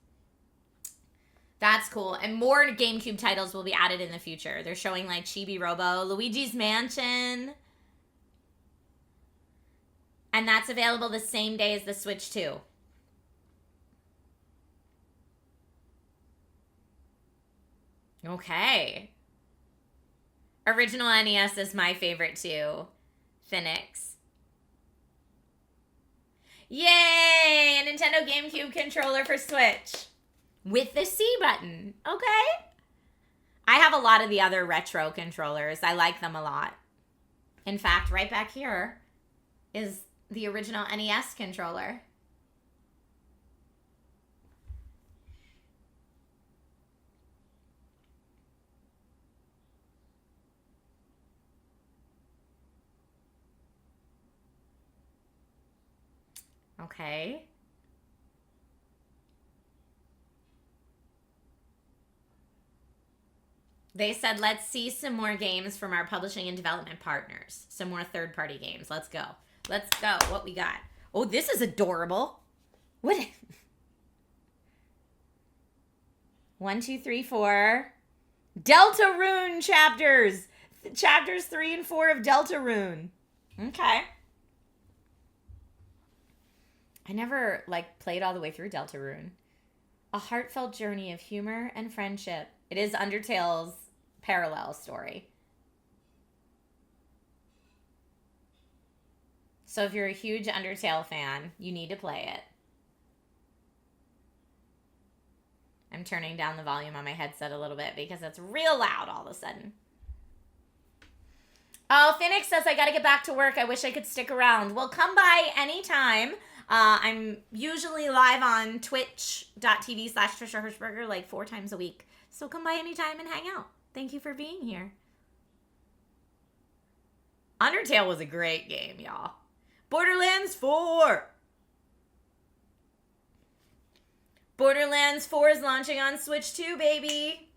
That's cool. And more GameCube titles will be added in the future. They're showing like Chibi Robo, Luigi's Mansion. And that's available the same day as the Switch 2. Okay. Original NES is my favorite too. Phoenix. Yay! A Nintendo GameCube controller for Switch. With the C button. Okay. I have a lot of the other retro controllers. I like them a lot. In fact, right back here is the original NES controller. Okay. They said, let's see some more games from our publishing and development partners. Some more third-party games. Let's go. Let's go. What we got? Oh, this is adorable. What? 1, 2, 3, 4. Deltarune chapters. Chapters 3 and 4 of Deltarune. Okay. I never, played all the way through Deltarune. A heartfelt journey of humor and friendship. It is Undertale's parallel story. So if you're a huge Undertale fan, you need to play it. I'm turning down the volume on my headset a little bit because it's real loud all of a sudden. Oh, Phoenix says, I gotta get back to work. I wish I could stick around. Well, come by anytime. I'm usually live on twitch.tv/Trisha Hershberger 4 times a week. So come by anytime and hang out. Thank you for being here. Undertale was a great game, y'all. Borderlands 4. Borderlands 4 is launching on Switch 2, baby.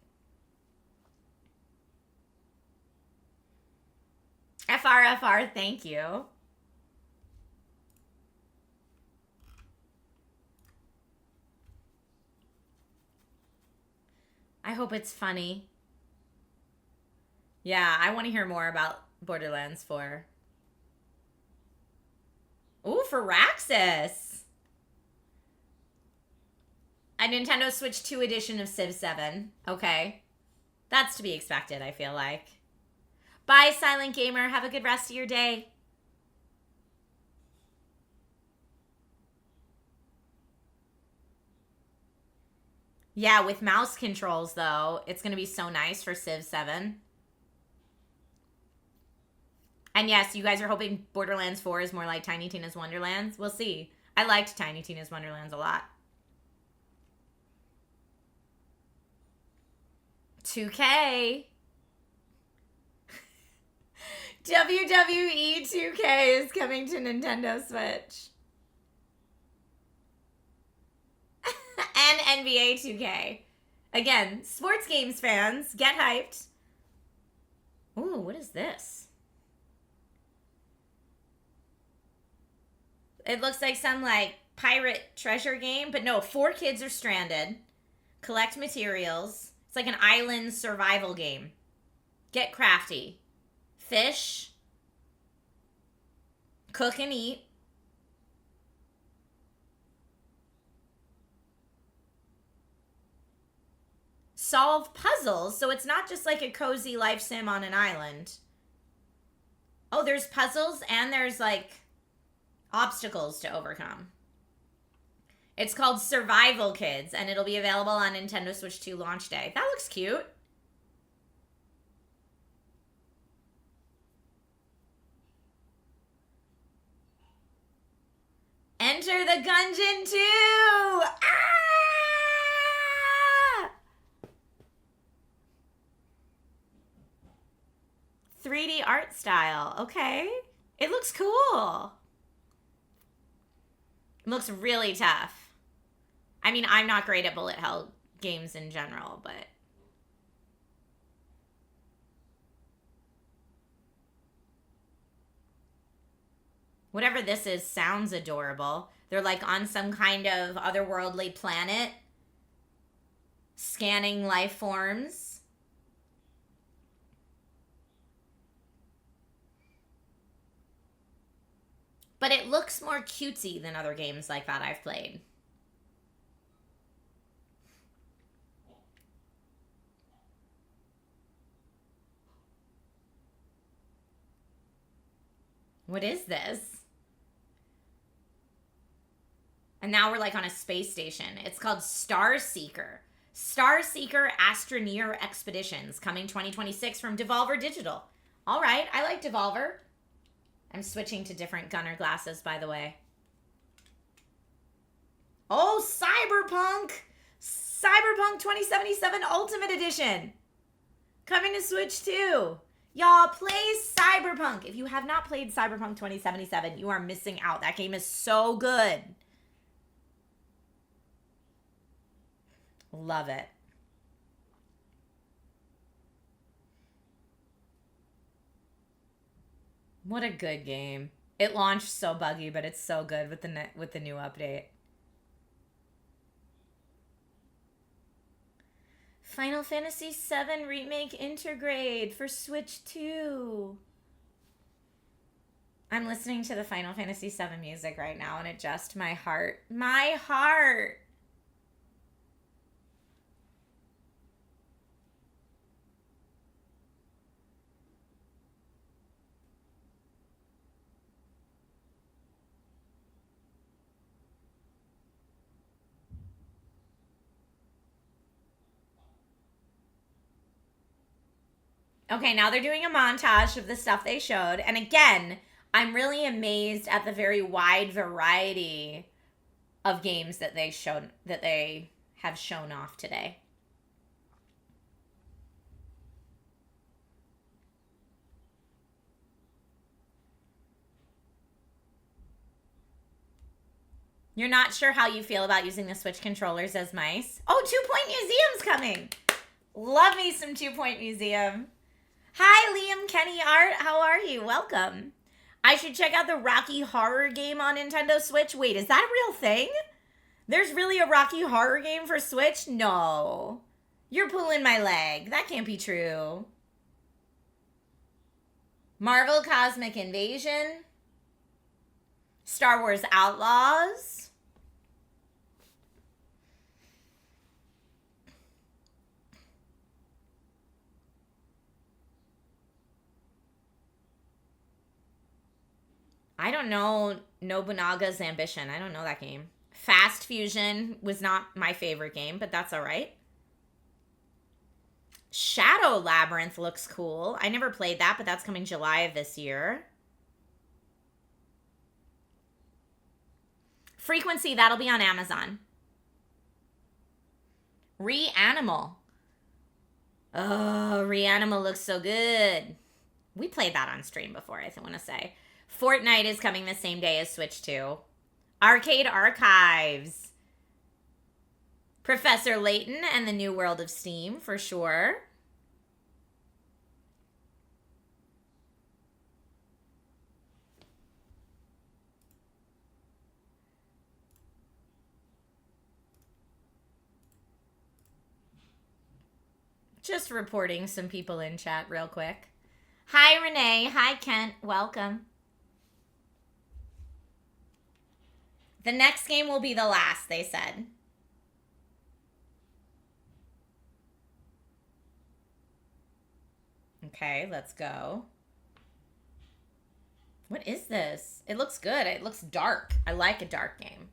FRFR, thank you. I hope it's funny. Yeah, I want to hear more about Borderlands 4. Ooh, Firaxis. A Nintendo Switch 2 edition of Civ 7. Okay. That's to be expected, I feel like. Bye, Silent Gamer. Have a good rest of your day. Yeah, with mouse controls, though, it's going to be so nice for Civ 7. And yes, you guys are hoping Borderlands 4 is more like Tiny Tina's Wonderlands. We'll see. I liked Tiny Tina's Wonderlands a lot. 2K. WWE 2K is coming to Nintendo Switch. And NBA 2K. Again, sports games fans, get hyped. Ooh, what is this? It looks like some pirate treasure game, but no, 4 kids are stranded. Collect materials. It's like an island survival game. Get crafty. Fish. Cook and eat. Solve puzzles, so it's not just like a cozy life sim on an island. Oh, there's puzzles and there's obstacles to overcome. It's called Survival Kids, and it'll be available on Nintendo Switch 2 launch day. That looks cute. Enter the Gungeon 2! Ah! 3D art style. Okay. It looks cool. It looks really tough. I mean, I'm not great at bullet hell games in general, but... whatever this is sounds adorable. They're on some kind of otherworldly planet, scanning life forms. But it looks more cutesy than other games like that I've played. What is this? And now we're on a space station. It's called Star Seeker. Star Seeker Astroneer Expeditions, coming 2026 from Devolver Digital. All right, I like Devolver. I'm switching to different Gunnar glasses, by the way. Oh, Cyberpunk! Cyberpunk 2077 Ultimate Edition! Coming to Switch 2. Y'all, play Cyberpunk. If you have not played Cyberpunk 2077, you are missing out. That game is so good. Love it. What a good game. It launched so buggy, but it's so good with the new update. Final Fantasy VII Remake Intergrade for Switch 2. I'm listening to the Final Fantasy VII music right now, and it just, my heart. My heart! Okay, now they're doing a montage of the stuff they showed. And again, I'm really amazed at the very wide variety of games that they have shown off today. You're not sure how you feel about using the Switch controllers as mice? Oh, 2 Point Museum's coming. Love me some 2 Point Museum. Hi, Liam, Kenny, Art. How are you? Welcome. I should check out the Rocky Horror game on Nintendo Switch. Wait, is that a real thing? There's really a Rocky Horror game for Switch? No. You're pulling my leg. That can't be true. Marvel Cosmic Invasion. Star Wars Outlaws. I don't know Nobunaga's Ambition. I don't know that game. Fast Fusion was not my favorite game, but that's all right. Shadow Labyrinth looks cool. I never played that, but that's coming July of this year. Frequency, that'll be on Amazon. Reanimal. Oh, Reanimal looks so good. We played that on stream before, I want to say. Fortnite is coming the same day as Switch 2. Arcade Archives. Professor Layton and the New World of Steam, for sure. Just reporting some people in chat real quick. Hi, Renee. Hi, Kent. Welcome. The next game will be the last, they said. Okay, let's go. What is this? It looks good. It looks dark. I like a dark game.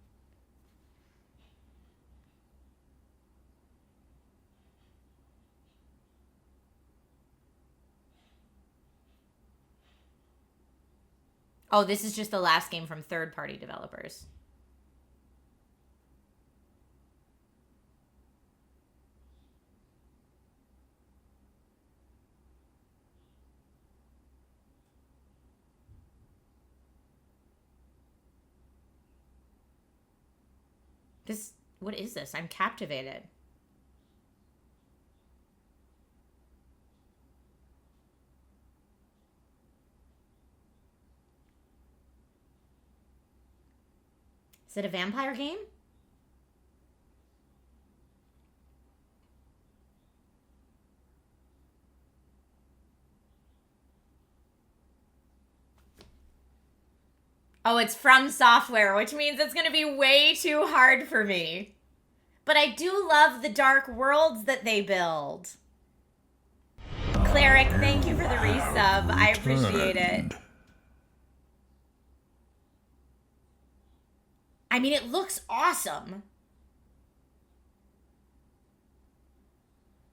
Oh, this is just the last game from third-party developers. What is this? I'm captivated. Is it a vampire game? Oh, it's From Software, which means it's going to be way too hard for me. But I do love the dark worlds that they build. Cleric, thank you for the resub. I appreciate it. I mean, it looks awesome.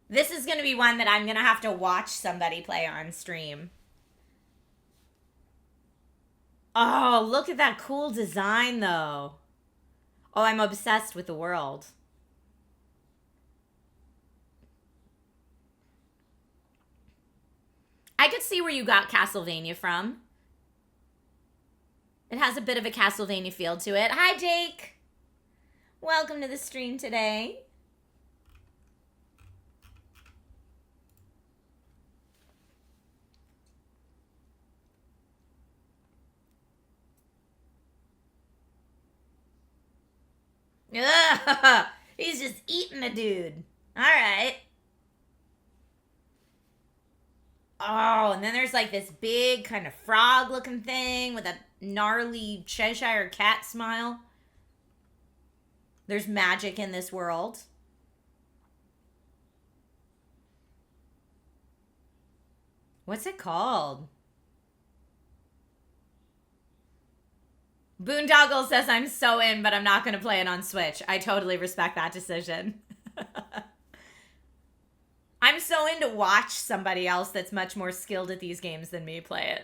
This is going to be one that I'm going to have to watch somebody play on stream. Oh, look at that cool design, though. Oh, I'm obsessed with the world. I could see where you got Castlevania from. It has a bit of a Castlevania feel to it. Hi, Jake. Welcome to the stream today. Ugh, he's just eating a dude. All right. Oh, and then there's like this big kind of frog looking thing with a gnarly Cheshire cat smile. There's magic in this world. What's it called? Boondoggle says I'm so in, but I'm not going to play it on Switch. I totally respect that decision. I'm so in to watch somebody else that's much more skilled at these games than me play it.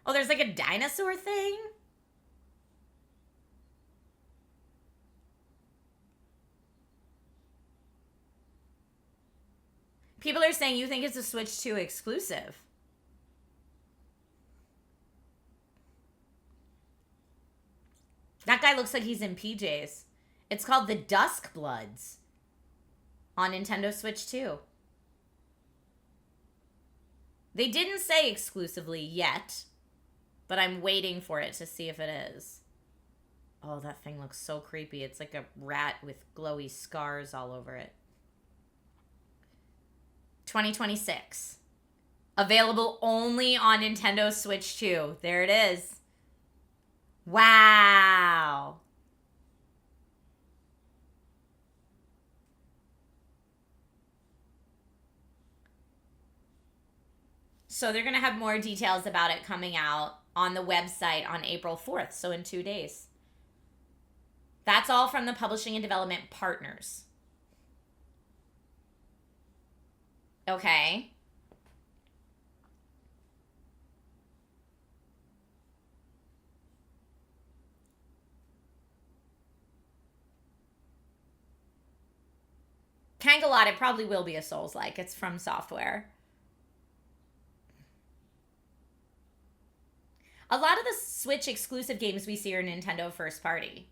Oh, there's like a dinosaur thing? People are saying you think it's a Switch 2 exclusive. That guy looks like he's in PJs. It's called the Dusk Bloods on Nintendo Switch 2. They didn't say exclusively yet, but I'm waiting for it to see if it is. Oh, that thing looks so creepy. It's like a rat with glowy scars all over it. 2026. Available only on Nintendo Switch 2. There it is. Wow. So they're going to have more details about it coming out on the website on April 4th, so in 2 days. That's all from the publishing and development partners. Okay. Kangalot, it probably will be a Souls-like. It's from Software. A lot of the Switch exclusive games we see are Nintendo first party.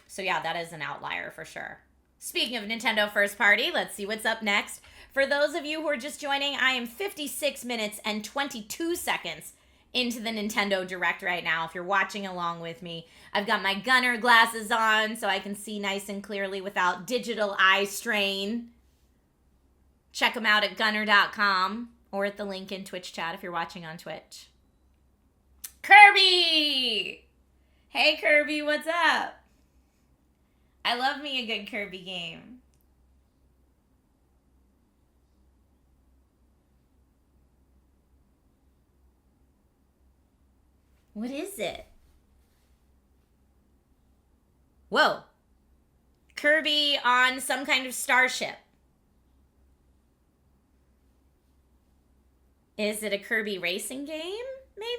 So yeah, that is an outlier for sure. Speaking of Nintendo first party, let's see what's up next. For those of you who are just joining, I am 56 minutes and 22 seconds into the Nintendo Direct right now. If you're watching along with me, I've got my Gunnar glasses on so I can see nice and clearly without digital eye strain. Check them out at gunnar.com or at the link in Twitch chat if you're watching on Twitch. Kirby! Hey Kirby, what's up? I love me a good Kirby game. What is it? Whoa. Kirby on some kind of starship. Is it a Kirby racing game, maybe?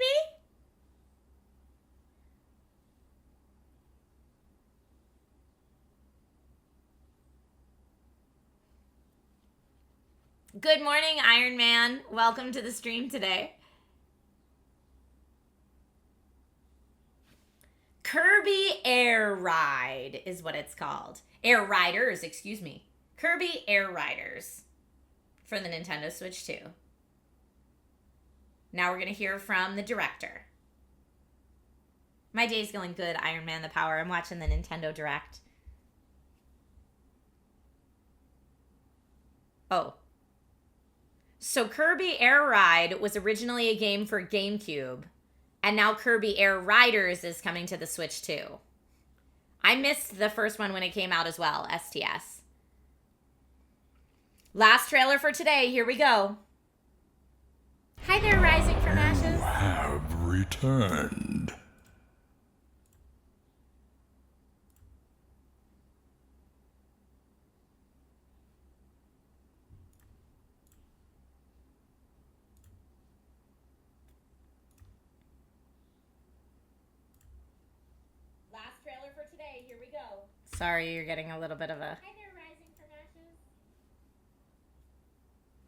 Good morning, Iron Man. Welcome to the stream today. Kirby Air Ride is what it's called. Air Riders, excuse me. Kirby Air Riders for the Nintendo Switch 2. Now we're going to hear from the director. My day's going good, Iron Man the Power. I'm watching the Nintendo Direct. Oh. So Kirby Air Ride was originally a game for GameCube. And now Kirby Air Riders is coming to the Switch 2. I missed the first one when it came out as well, STS. Last trailer for today. Here we go. Hi there, Rising from Ashes. You have returned. Last trailer for today. Here we go. Sorry, you're getting a little bit of a... Hi there, Rising from Ashes.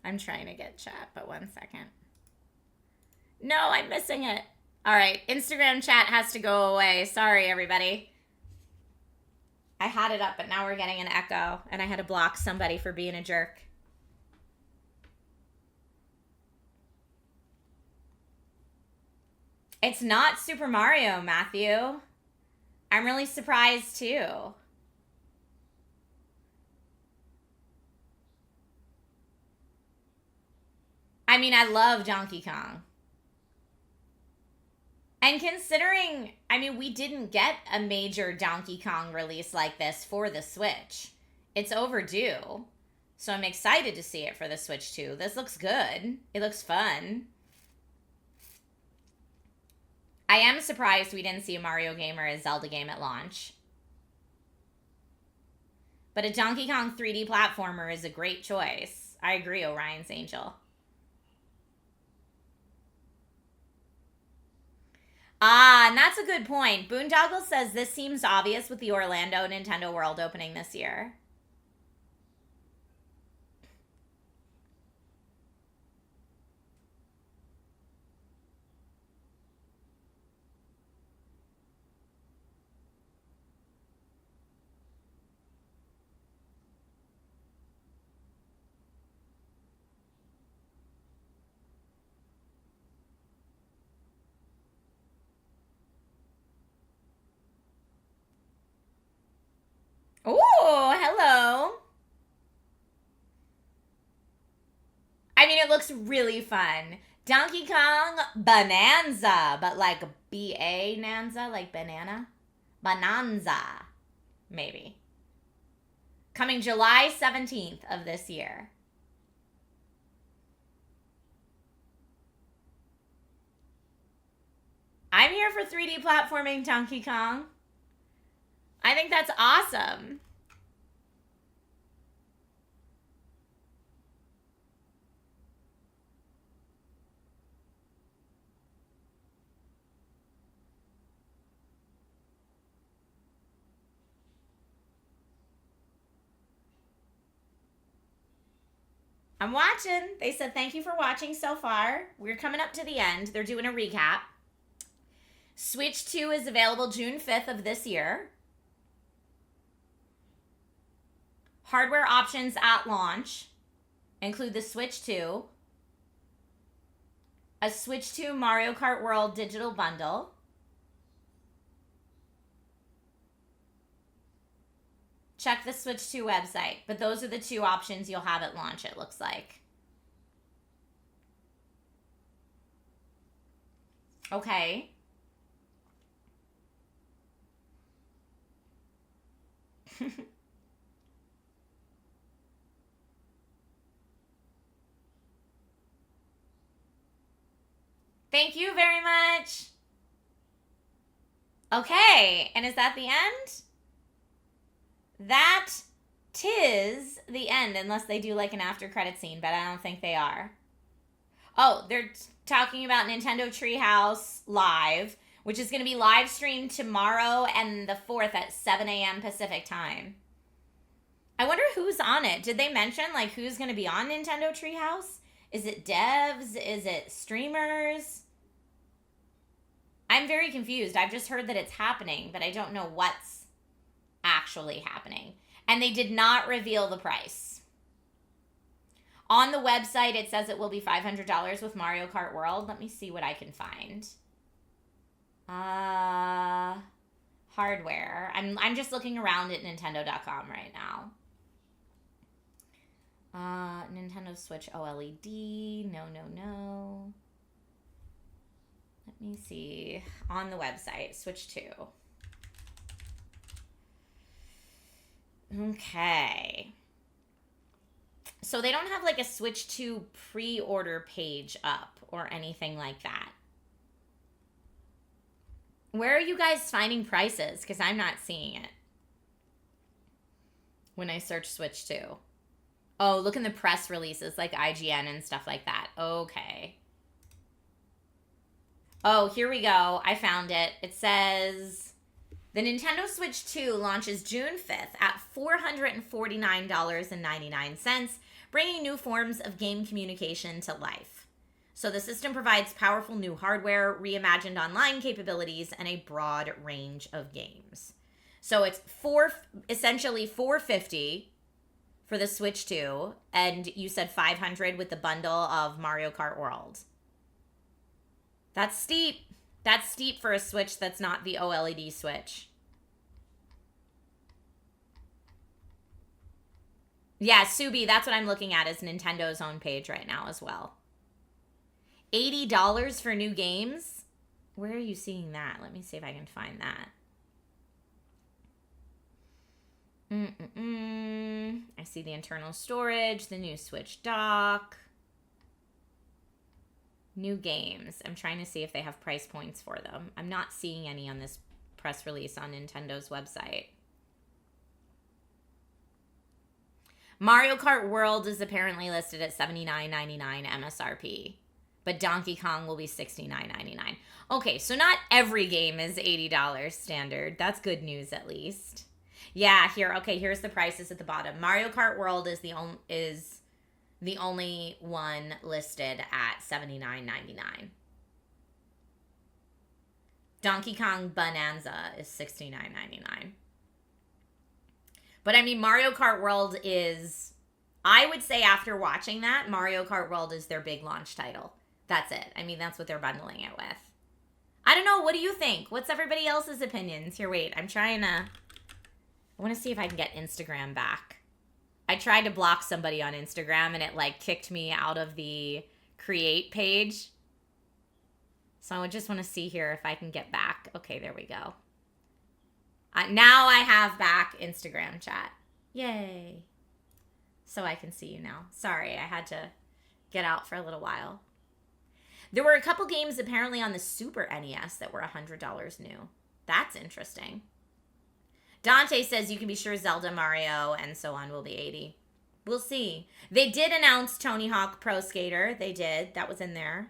I'm trying to get chat, but 1 second. No, I'm missing it. All right, Instagram chat has to go away. Sorry, everybody. I had it up, but now we're getting an echo, and I had to block somebody for being a jerk. It's not Super Mario, Matthew. I'm really surprised, too. I mean, I love Donkey Kong. And considering, I mean, we didn't get a major Donkey Kong release like this for the Switch. It's overdue. So I'm excited to see it for the Switch too. This looks good. It looks fun. I am surprised we didn't see a Mario game or a Zelda game at launch. But a Donkey Kong 3D platformer is a great choice. I agree, Orion's Angel. Ah, and that's a good point. Boondoggle says this seems obvious with the Orlando Nintendo World opening this year. Oh, hello. I mean, it looks really fun. Donkey Kong Bonanza, but like B-A-nanza, like banana. Bonanza, maybe. Coming July 17th of this year. I'm here for 3D platforming Donkey Kong. I think that's awesome. I'm watching. They said thank you for watching so far. We're coming up to the end. They're doing a recap. Switch 2 is available June 5th of this year. Hardware options at launch include the Switch 2, a Switch 2 Mario Kart World digital bundle, check the Switch 2 website, but those are the two options you'll have at launch, it looks like. Okay. Thank you very much. Okay, and is that the end? That tis the end, unless they do like an after credit scene, but I don't think they are. Oh, they're talking about Nintendo Treehouse Live, which is going to be live streamed tomorrow and the 4th at 7 a.m. Pacific time. I wonder who's on it. Did they mention like who's going to be on Nintendo Treehouse? Is it devs? Is it streamers? I'm very confused. I've just heard that it's happening, but I don't know what's actually happening. And they did not reveal the price. On the website, it says it will be $500 with Mario Kart World. Let me see what I can find. Hardware. I'm just looking around at Nintendo.com right now. Nintendo Switch OLED. No. Let me see. On the website, Switch 2. Okay. So they don't have like a Switch 2 pre-order page up or anything like that. Where are you guys finding prices? Because I'm not seeing it when I search Switch 2. Oh, look in the press releases like IGN and stuff like that. Okay. Oh, here we go. I found it. It says the Nintendo Switch 2 launches June 5th at $449.99, bringing new forms of game communication to life. So the system provides powerful new hardware, reimagined online capabilities, and a broad range of games. So it's essentially $450 for the Switch 2, and you said $500 with the bundle of Mario Kart World. That's steep. That's steep for a Switch that's not the OLED Switch. Yeah, Subi, that's what I'm looking at, is Nintendo's own page right now as well. $80 for new games? Where are you seeing that? Let me see if I can find that. I see the internal storage, the new Switch dock. New games. I'm trying to see if they have price points for them. I'm not seeing any on this press release on Nintendo's website. Mario Kart World is apparently listed at $79.99 MSRP, but Donkey Kong will be $69.99. Okay, so not every game is $80 standard. That's good news, at least. Yeah, here's the prices at the bottom. Mario Kart World is the only one listed at $79.99. Donkey Kong Bonanza is $69.99. But I mean, Mario Kart World is, I would say after watching that, Mario Kart World is their big launch title. That's it. I mean, that's what they're bundling it with. I don't know. What do you think? What's everybody else's opinions? Here, wait. I want to see if I can get Instagram back. I tried to block somebody on Instagram and it kicked me out of the create page. So I just want to see here if I can get back. Okay, there we go. Now I have back Instagram chat. Yay. So I can see you now. Sorry, I had to get out for a little while. There were a couple games apparently on the Super NES that were $100 new. That's interesting. Dante says you can be sure Zelda, Mario, and so on will be $80. We'll see. They did announce Tony Hawk Pro Skater. They did. That was in there.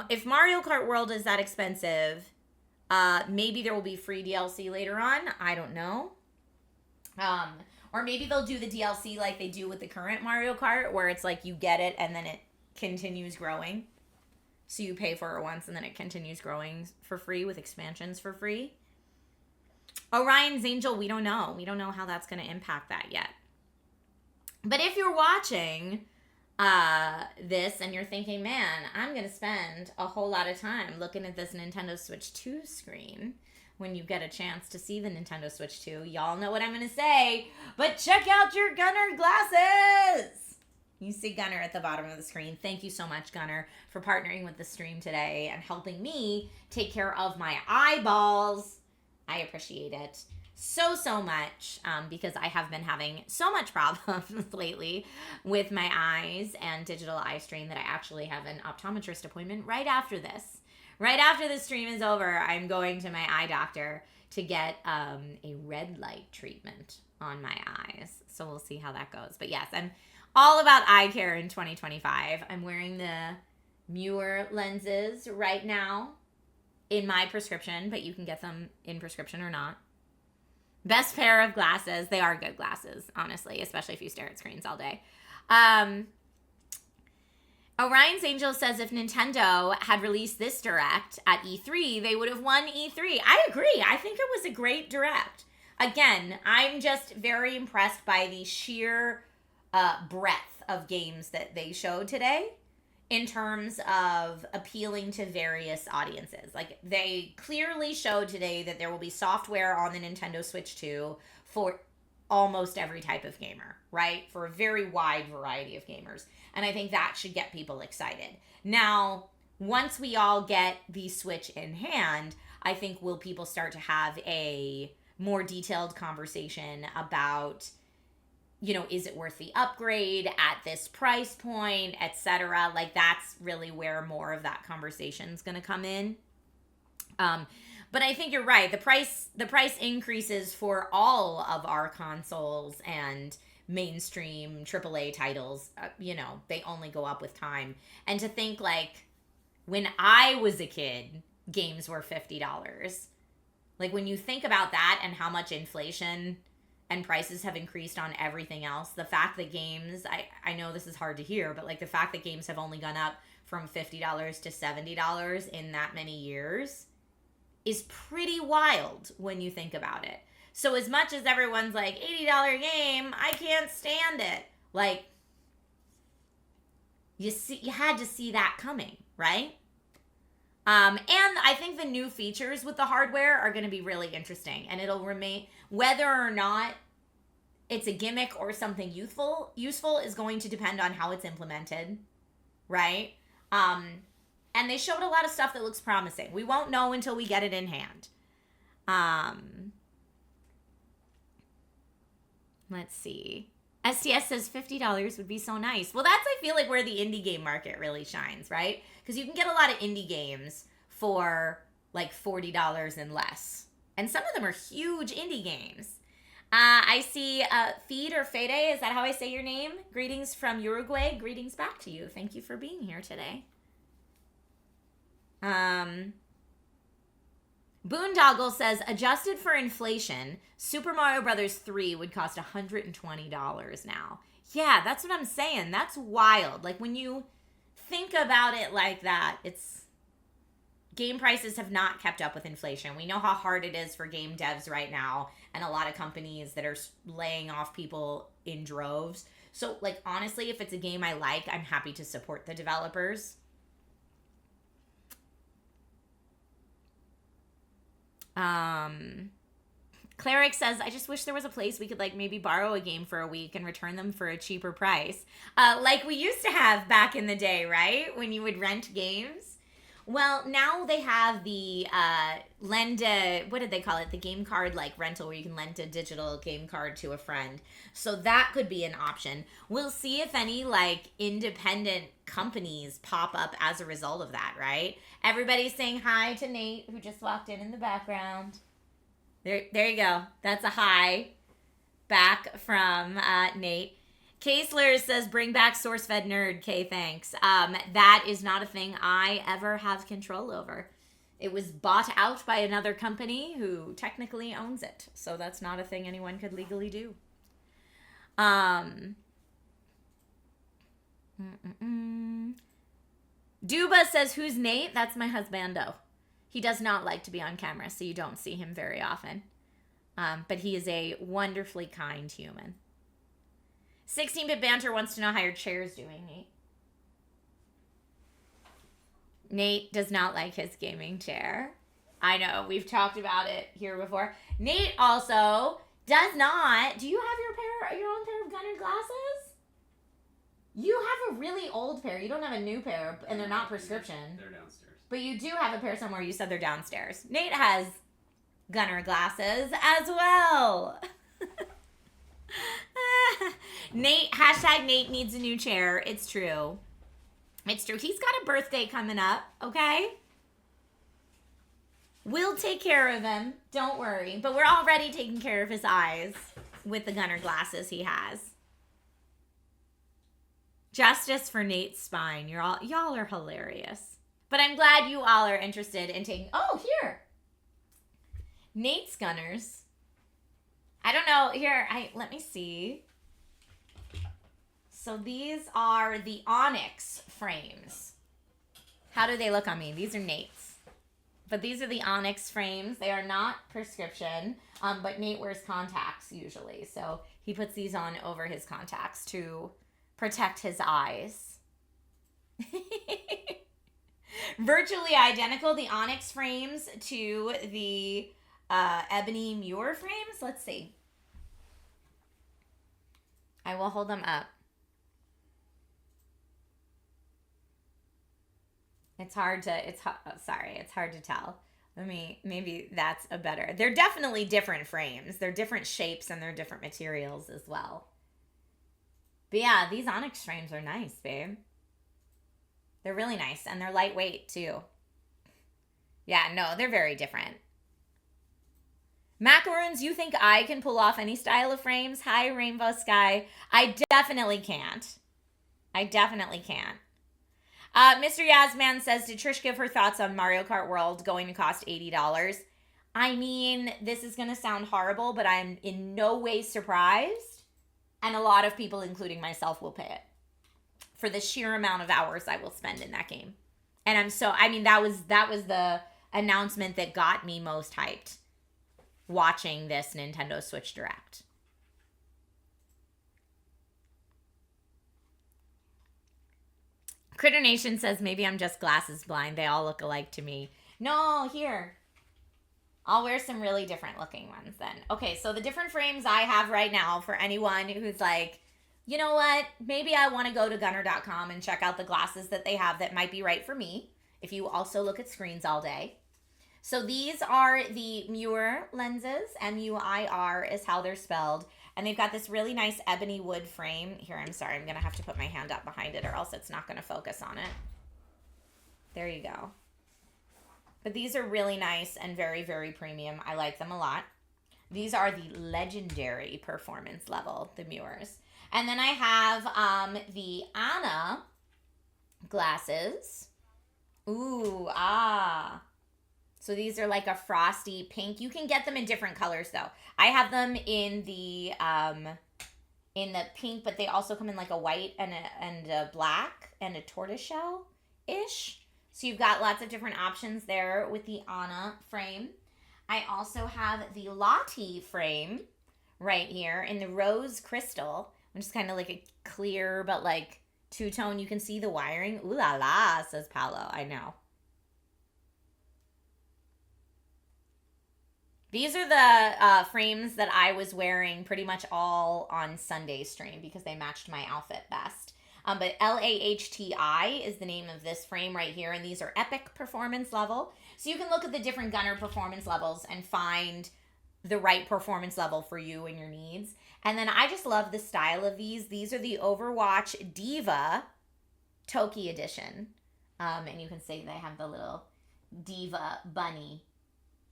If Mario Kart World is that expensive, maybe there will be free DLC later on. I don't know. Or maybe they'll do the DLC like they do with the current Mario Kart, where it's you get it and then it continues growing. So you pay for it once and then it continues growing for free with expansions for free. Orion's Angel, we don't know. We don't know how that's going to impact that yet. But if you're watching this and you're thinking, man, I'm going to spend a whole lot of time looking at this Nintendo Switch 2 screen, when you get a chance to see the Nintendo Switch 2, y'all know what I'm going to say, but check out your Gunnar glasses! You see Gunnar at the bottom of the screen. Thank you so much, Gunnar, for partnering with the stream today and helping me take care of my eyeballs. I appreciate it so much because I have been having so much problems lately with my eyes and digital eye strain that I actually have an optometrist appointment right after this. Right after the stream is over, I'm going to my eye doctor to get a red light treatment on my eyes. So we'll see how that goes. But yes, I'm all about eye care in 2025. I'm wearing the Muir lenses right now in my prescription, but you can get them in prescription or not. Best pair of glasses. They are good glasses, honestly, especially if you stare at screens all day. Orion's Angel says if Nintendo had released this Direct at E3, they would have won E3. I agree. I think it was a great Direct. Again, I'm just very impressed by the sheer breadth of games that they showed today in terms of appealing to various audiences. They clearly showed today that there will be software on the Nintendo Switch 2 for almost every type of gamer, right? For a very wide variety of gamers. And I think that should get people excited. Now, once we all get the Switch in hand, I think will people start to have a more detailed conversation about, is it worth the upgrade at this price point, etc. That's really where more of that conversation is going to come in. But I think you're right. The price increases for all of our consoles and mainstream AAA titles. They only go up with time. And to think when I was a kid, games were $50. When you think about that and how much inflation and prices have increased on everything else, the fact that games, I know this is hard to hear, but like the fact that games have only gone up from $50 to $70 in that many years is pretty wild when you think about it. So as much as everyone's like, $80 game, I can't stand it. Like, you had to see that coming, right? And I think the new features with the hardware are going to be really interesting, and it'll remain, whether or not it's a gimmick or something useful is going to depend on how it's implemented, right? And they showed a lot of stuff that looks promising. We won't know until we get it in hand. Let's see. STS says $50 would be so nice. Well, that's, I feel like, where the indie game market really shines, right? Because you can get a lot of indie games for like $40 and less. And some of them are huge indie games. I see Feed or Fede, is that how I say your name? Greetings from Uruguay. Greetings back to you. Thank you for being here today. Boondoggle says, adjusted for inflation, Super Mario Brothers 3 would cost $120 now. Yeah, that's what I'm saying. That's wild. Like, when you think about it like that, game prices have not kept up with inflation. We know how hard it is for game devs right now, and a lot of companies that are laying off people in droves. So, like, honestly, if it's a game I like, I'm happy to support the developers. Cleric says, I just wish there was a place we could like maybe borrow a game for a week and return them for a cheaper price. Like we used to have back in the day, right? When you would rent games. Well, now they have the what did they call it? The game card like rental, where you can lend a digital game card to a friend. So that could be an option. We'll see if any like independent companies pop up as a result of that, right? Everybody's saying hi to Nate, who just walked in the background. There you go. That's a hi back from Nate. Kaysler says, bring back SourceFed Nerd. Kay, thanks. That is not a thing I ever have control over. It was bought out by another company who technically owns it. So that's not a thing anyone could legally do. Duba says, who's Nate? That's my husbando. He does not like to be on camera, so you don't see him very often. But he is a wonderfully kind human. 16-Bit Banter wants to know how your chair is doing, Nate. Nate does not like his gaming chair. I know, we've talked about it here before. Nate also does not... Do you have your own pair of Gunnar glasses? You have a really old pair. You don't have a new pair, and they're not prescription. They're downstairs. But you do have a pair somewhere. You said they're downstairs. Nate has Gunnar glasses as well. Nate, hashtag Nate needs a new chair. It's true. It's true. He's got a birthday coming up, okay? We'll take care of him. Don't worry. But we're already taking care of his eyes with the Gunnar glasses he has. Justice for Nate's spine. Y'all are hilarious. But I'm glad you all are interested in taking... Oh, here. Nate's Gunnars. I don't know. Here, let me see. So these are the Onyx frames. How do they look on me? These are Nate's. But these are the Onyx frames. They are not prescription, but Nate wears contacts usually. So he puts these on over his contacts to protect his eyes. Virtually identical, the Onyx frames to the ebony Muir frames. Let's see. I will hold them up. It's hard to tell. Maybe that's a better. They're definitely different frames. They're different shapes and they're different materials as well. But yeah, these Onyx frames are nice, babe. They're really nice and they're lightweight too. Yeah, no, they're very different. Macaroons, you think I can pull off any style of frames? Hi, Rainbow Sky. I definitely can't. Mr. Yasman says, did Trish give her thoughts on Mario Kart World going to cost $80? I mean, this is going to sound horrible, but I'm in no way surprised. And a lot of people, including myself, will pay it for the sheer amount of hours I will spend in that game. And that was the announcement that got me most hyped watching this Nintendo Switch Direct. Critter Nation says, maybe I'm just glasses blind. They all look alike to me. No, here. I'll wear some really different looking ones then. Okay, so the different frames I have right now for anyone who's like, you know what? Maybe I want to go to gunnar.com and check out the glasses that they have that might be right for me. If you also look at screens all day. So these are the Muir lenses. M-U-I-R is how they're spelled. And they've got this really nice ebony wood frame. Here, I'm sorry. I'm going to have to put my hand up behind it or else it's not going to focus on it. There you go. But these are really nice and very, very premium. I like them a lot. These are the legendary performance level, the Muirs. And then I have the Anna glasses. Ooh, So these are like a frosty pink. You can get them in different colors though. I have them in the pink, but they also come in like a white and a black and a tortoiseshell-ish. So you've got lots of different options there with the Anna frame. I also have the Lottie frame right here in the rose crystal, which is kind of like a clear but like two-tone. You can see the wiring. Ooh la la, says Paolo. I know. These are the frames that I was wearing pretty much all on Sunday's stream because they matched my outfit best. But LAHTI is the name of this frame right here, and these are epic performance level. So you can look at the different Gunnar performance levels and find the right performance level for you and your needs. And then I just love the style of these. These are the Overwatch Diva Toki edition. And you can see they have the little Diva bunny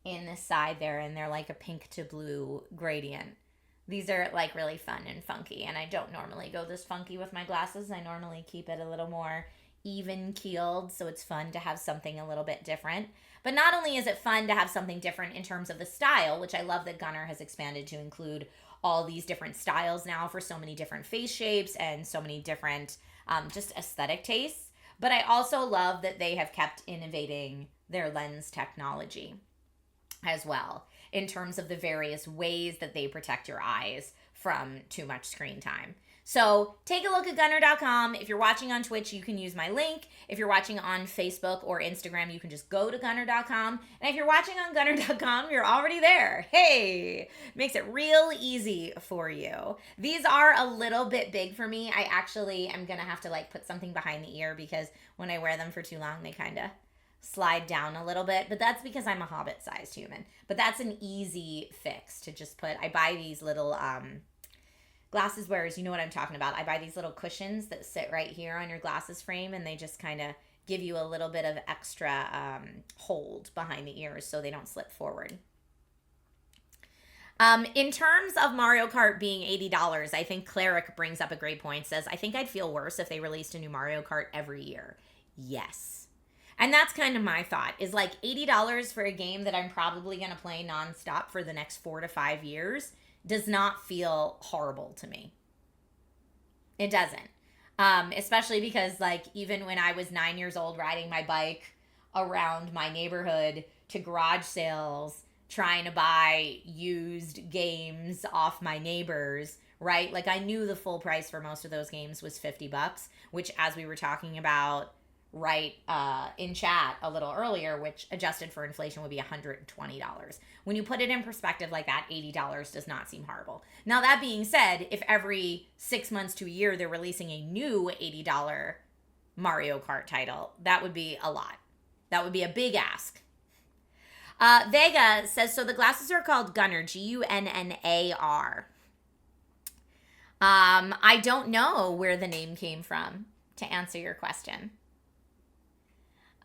in the side there, and they're like a pink to blue gradient. These are like really fun and funky, and I don't normally go this funky with my glasses. I normally keep it a little more even keeled, so it's fun to have something a little bit different. But not only is it fun to have something different in terms of the style, which I love that Gunnar has expanded to include all these different styles now for so many different face shapes and so many different just aesthetic tastes, but I also love that they have kept innovating their lens technology as well in terms of the various ways that they protect your eyes from too much screen time. So take a look at gunnar.com. If you're watching on Twitch, you can use my link. If you're watching on Facebook or Instagram, you can just go to gunnar.com. And if you're watching on gunnar.com, you're already there. Hey, makes it real easy for you. These are a little bit big for me. I actually am going to have to like put something behind the ear because when I wear them for too long, they kind of slide down a little bit, but that's because I'm a hobbit-sized human. But that's an easy fix to just put. I buy these little glasses wearers, you know what I'm talking about. I buy these little cushions that sit right here on your glasses frame, and they just kind of give you a little bit of extra hold behind the ears so they don't slip forward. In terms of Mario Kart being $80, I think Cleric brings up a great point. Says, I think I'd feel worse if they released a new Mario Kart every year. Yes. And that's kind of my thought, is like $80 for a game that I'm probably going to play nonstop for the next 4 to 5 years does not feel horrible to me. It doesn't. Especially because like even when I was 9 years old riding my bike around my neighborhood to garage sales, trying to buy used games off my neighbors, right? Like I knew the full price for most of those games was $50, which as we were talking about right in chat a little earlier, which adjusted for inflation would be $120. When you put it in perspective like that, $80 does not seem horrible. Now that being said, if every 6 months to a year they're releasing a new $80 Mario Kart title, that would be a lot. That would be a big ask. Vega says, so the glasses are called Gunnar, Gunnar. I don't know where the name came from, to answer your question.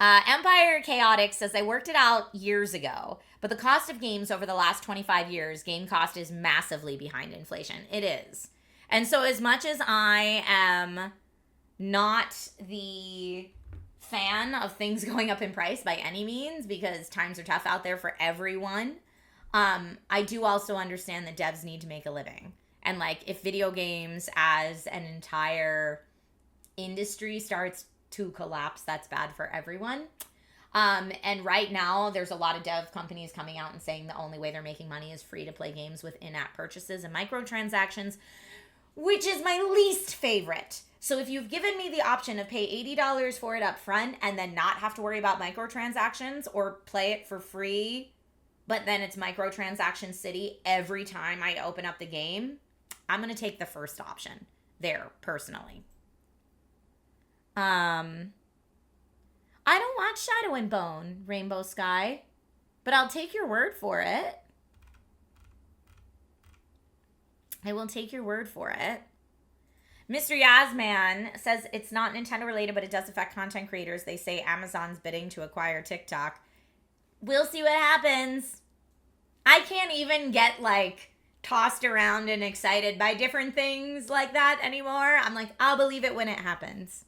Empire Chaotic says, I worked it out years ago, but the cost of games over the last 25 years, game cost is massively behind inflation. It is. And so as much as I am not the fan of things going up in price by any means, because times are tough out there for everyone, I do also understand that devs need to make a living. And like, if video games as an entire industry starts to collapse, that's bad for everyone. And right now, there's a lot of dev companies coming out and saying the only way they're making money is free to play games with in-app purchases and microtransactions, which is my least favorite. So if you've given me the option of pay $80 for it up front and then not have to worry about microtransactions, or play it for free, but then it's microtransaction city every time I open up the game, I'm going to take the first option there, personally. I don't watch Shadow and Bone, Rainbow Sky, but I'll take your word for it. I will take your word for it. Mr. Yasman says it's not Nintendo related, but it does affect content creators. They say Amazon's bidding to acquire TikTok. We'll see what happens. I can't even get like tossed around and excited by different things like that anymore. I'm like, I'll believe it when it happens.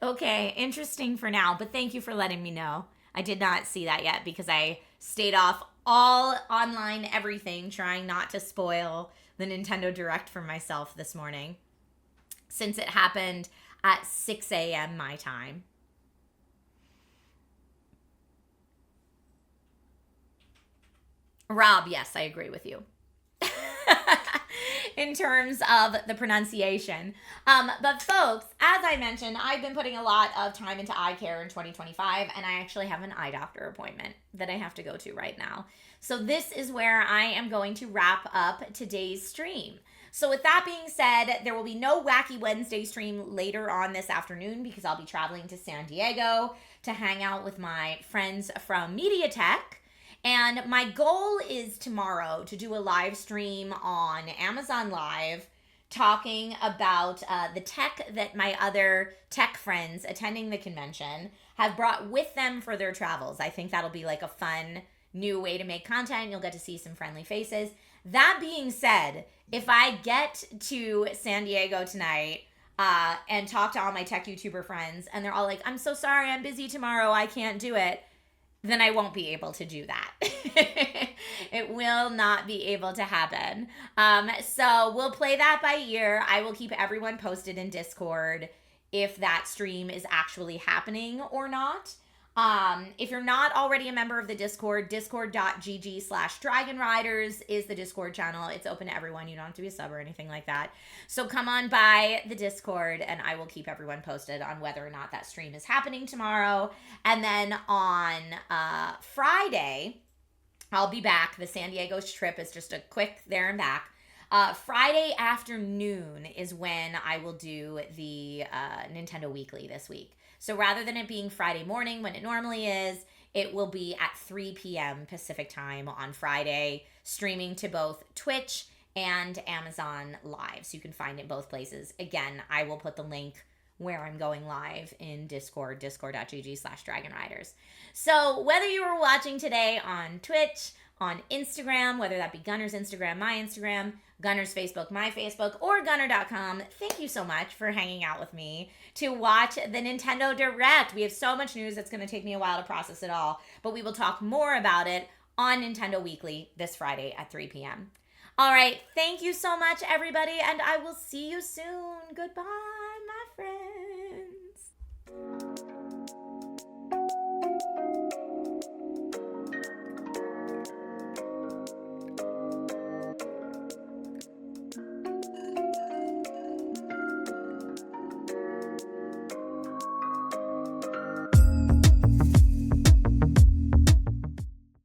Okay, interesting for now, but thank you for letting me know. I did not see that yet because I stayed off all online everything, trying not to spoil the Nintendo Direct for myself this morning, since it happened at 6 a.m. my time. Rob, yes, I agree with you. In terms of the pronunciation. But folks, as I mentioned, I've been putting a lot of time into eye care in 2025, and I actually have an eye doctor appointment that I have to go to right now. So this is where I am going to wrap up today's stream. So with that being said, there will be no Wacky Wednesday stream later on this afternoon because I'll be traveling to San Diego to hang out with my friends from MediaTek. And my goal is tomorrow to do a live stream on Amazon Live talking about the tech that my other tech friends attending the convention have brought with them for their travels. I think that'll be like a fun new way to make content. You'll get to see some friendly faces. That being said, if I get to San Diego tonight and talk to all my tech YouTuber friends and they're all like, I'm so sorry, I'm busy tomorrow, I can't do it, then I won't be able to do that. It will not be able to happen. So we'll play that by ear. I will keep everyone posted in Discord if that stream is actually happening or not. If you're not already a member of the Discord, discord.gg/dragonriders is the Discord channel. It's open to everyone. You don't have to be a sub or anything like that. So come on by the Discord and I will keep everyone posted on whether or not that stream is happening tomorrow. And then on Friday, I'll be back. The San Diego trip is just a quick there and back. Friday afternoon is when I will do the Nintendo Weekly this week. So rather than it being Friday morning when it normally is, it will be at 3 p.m. Pacific time on Friday, streaming to both Twitch and Amazon Live. So you can find it both places. Again, I will put the link where I'm going live in Discord, discord.gg/dragonriders. So whether you were watching today on Twitch, on Instagram, whether that be Gunnar's Instagram, my Instagram, Gunnar's Facebook, my Facebook, or Gunnar.com, thank you so much for hanging out with me to watch the Nintendo Direct. We have so much news, it's going to take me a while to process it all, but we will talk more about it on Nintendo Weekly this Friday at 3 p.m. All right, thank you so much, everybody, and I will see you soon. Goodbye.